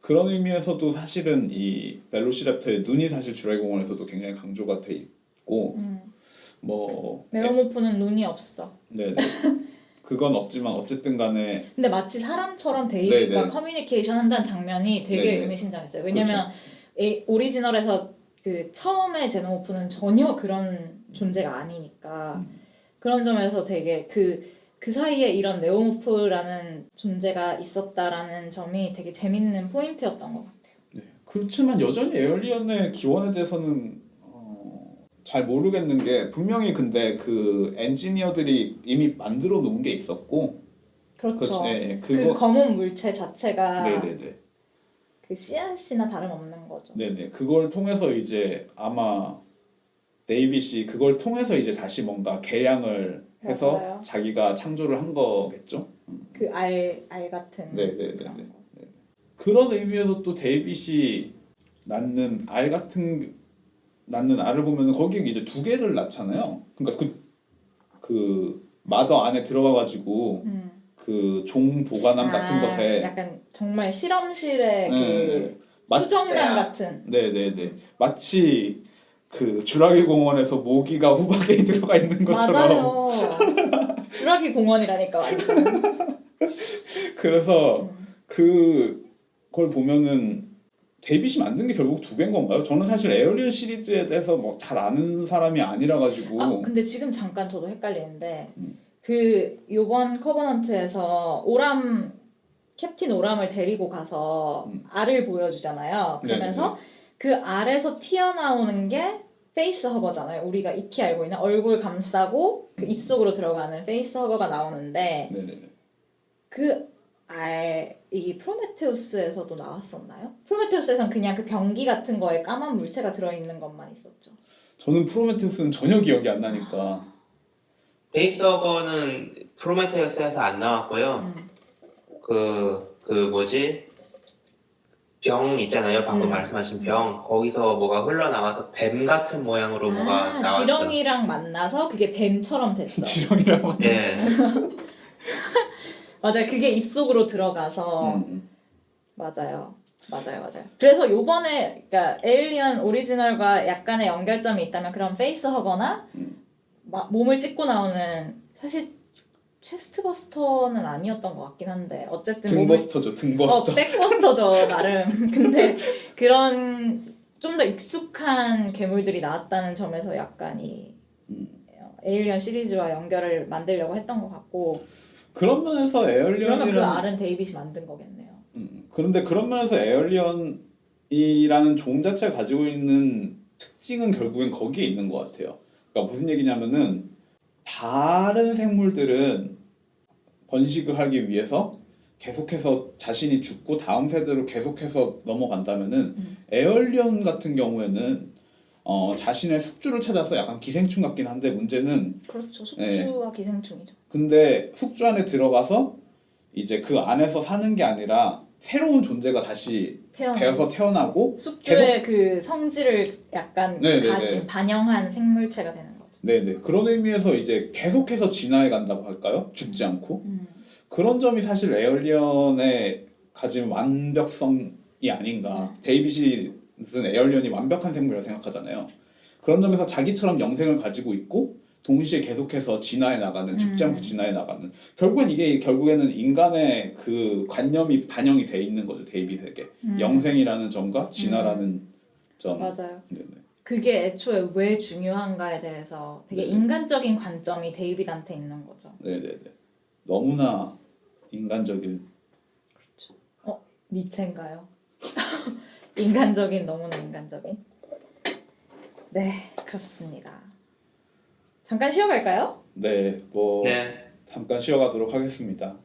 그런 의미에서도 사실은 이 벨로시랩터의 눈이 사실 주라기 공원에서도 굉장히 강조가 돼 있고 뭐 네오모프는 눈이 없어. 네, 그건 없지만 어쨌든 간에 근데 마치 사람처럼 데이빗과 네네. 커뮤니케이션 한다는 장면이 되게 네네. 의미심장했어요. 왜냐면 오리지널에서 그 처음에 제노모프는 전혀 그런 존재가 아니니까 그런 점에서 되게 그 사이에 이런 네오모프라는 존재가 있었다라는 점이 되게 재밌는 포인트였던 것 같아요. 네. 그렇지만 여전히 에얼리언의 기원에 대해서는 잘 모르겠는 게 분명히 근데 그 엔지니어들이 이미 만들어 놓은 게 있었고 그렇죠. 네, 그 검은 물체 자체가 네네네. 그 씨앗이나 다름없는 거죠. 네네. 그걸 통해서 이제 아마 데이빗이 그걸 통해서 이제 다시 뭔가 개양을 해서 맞아요. 자기가 창조를 한 거겠죠. 그 알 같은 네네네네. 그런 거. 그런 의미에서 또 데이빗이 낳는 알을 보면 거기 이제 두 개를 낳잖아요. 그러니까 그 마더 안에 들어가가지고 그 종 보관함 같은 것에 약간 정말 실험실의 네, 그 수정관 같은. 네네네. 마치 그 주라기 공원에서 모기가 후박에 들어가 있는 것처럼. 맞아요. 주라기 공원이라니까 완전. 그래서 그걸 보면은 데이빗이 만든 게 결국 두 개인 건가요? 저는 사실 에어리언 시리즈에 대해서 뭐 잘 아는 사람이 아니라 가지고. 근데 지금 잠깐 저도 헷갈리는데 그 요번 커버넌트에서 캡틴 오람을 데리고 가서 알을 보여주잖아요. 그러면서 그 알에서 튀어나오는 게 페이스 허거잖아요. 우리가 익히 알고 있는 얼굴 감싸고 그 입속으로 들어가는 페이스 허거가 나오는데 네네네. 그 이 프로메테우스에서도 나왔었나요? 프로메테우스에선 그냥 그 병기 같은 거에 까만 물체가 들어있는 것만 있었죠. 저는 프로메테우스는 전혀 기억이 안 나니까. 페이스허거는 프로메테우스에서 안 나왔고요. 그 뭐지? 병 있잖아요. 방금 말씀하신 병. 거기서 뭐가 흘러나와서 뱀 같은 모양으로 뭐가 나왔죠. 지렁이랑 만나서 그게 뱀처럼 됐죠. 지렁이라고. 예. 맞아요. 그게 입속으로 들어가서 맞아요. 그래서 요번에 그러니까 에일리언 오리지널과 약간의 연결점이 있다면 그런 페이스 허거나 몸을 찍고 나오는 사실 체스트버스터는 아니었던 것 같긴 한데 어쨌든 등버스터죠. 등버스터. 백버스터죠 나름. 근데 그런 좀 더 익숙한 괴물들이 나왔다는 점에서 약간 이 에일리언 시리즈와 연결을 만들려고 했던 것 같고 그런 면에서 그러면 그 에얼리언이라는 알은 데이빗이 만든 거겠네요. 그런데 그런 면에서 에얼리언이라는 종 자체가 가지고 있는 특징은 결국엔 거기에 있는 것 같아요. 그러니까 무슨 얘기냐면은 다른 생물들은 번식을 하기 위해서 계속해서 자신이 죽고 다음 세대로 계속해서 넘어간다면은 에얼리언 같은 경우에는 자신의 숙주를 찾아서 약간 기생충 같긴 한데 문제는 그렇죠. 숙주와 기생충이죠. 근데 숙주 안에 들어가서 이제 그 안에서 사는 게 아니라 새로운 존재가 다시 되어서 태어나고 숙주의 그 성질을 약간 네네네. 가진 반영한 생물체가 되는 거죠. 네네 그런 의미에서 이제 계속해서 진화해 간다고 할까요? 죽지 않고 그런 점이 사실 에얼리언의 가진 완벽성이 아닌가. 데이빗이 무슨 에얼리언이 완벽한 생물이라고 생각하잖아요. 그런 점에서 자기처럼 영생을 가지고 있고 동시에 계속해서 진화해 나가는 죽지 않고 진화해 나가는 결국에는 인간의 그 관념이 반영이 돼 있는 거죠 데이빗에게 영생이라는 점과 진화라는 점. 맞아요. 네네. 그게 애초에 왜 중요한가에 대해서 되게 인간적인 관점이 데이빗한테 있는 거죠. 네네네. 너무나 인간적인. 니체인가요? 인간적인 너무나 인간적인. 네 그렇습니다. 잠깐 쉬어갈까요? 네, 뭐 네. 잠깐 쉬어가도록 하겠습니다.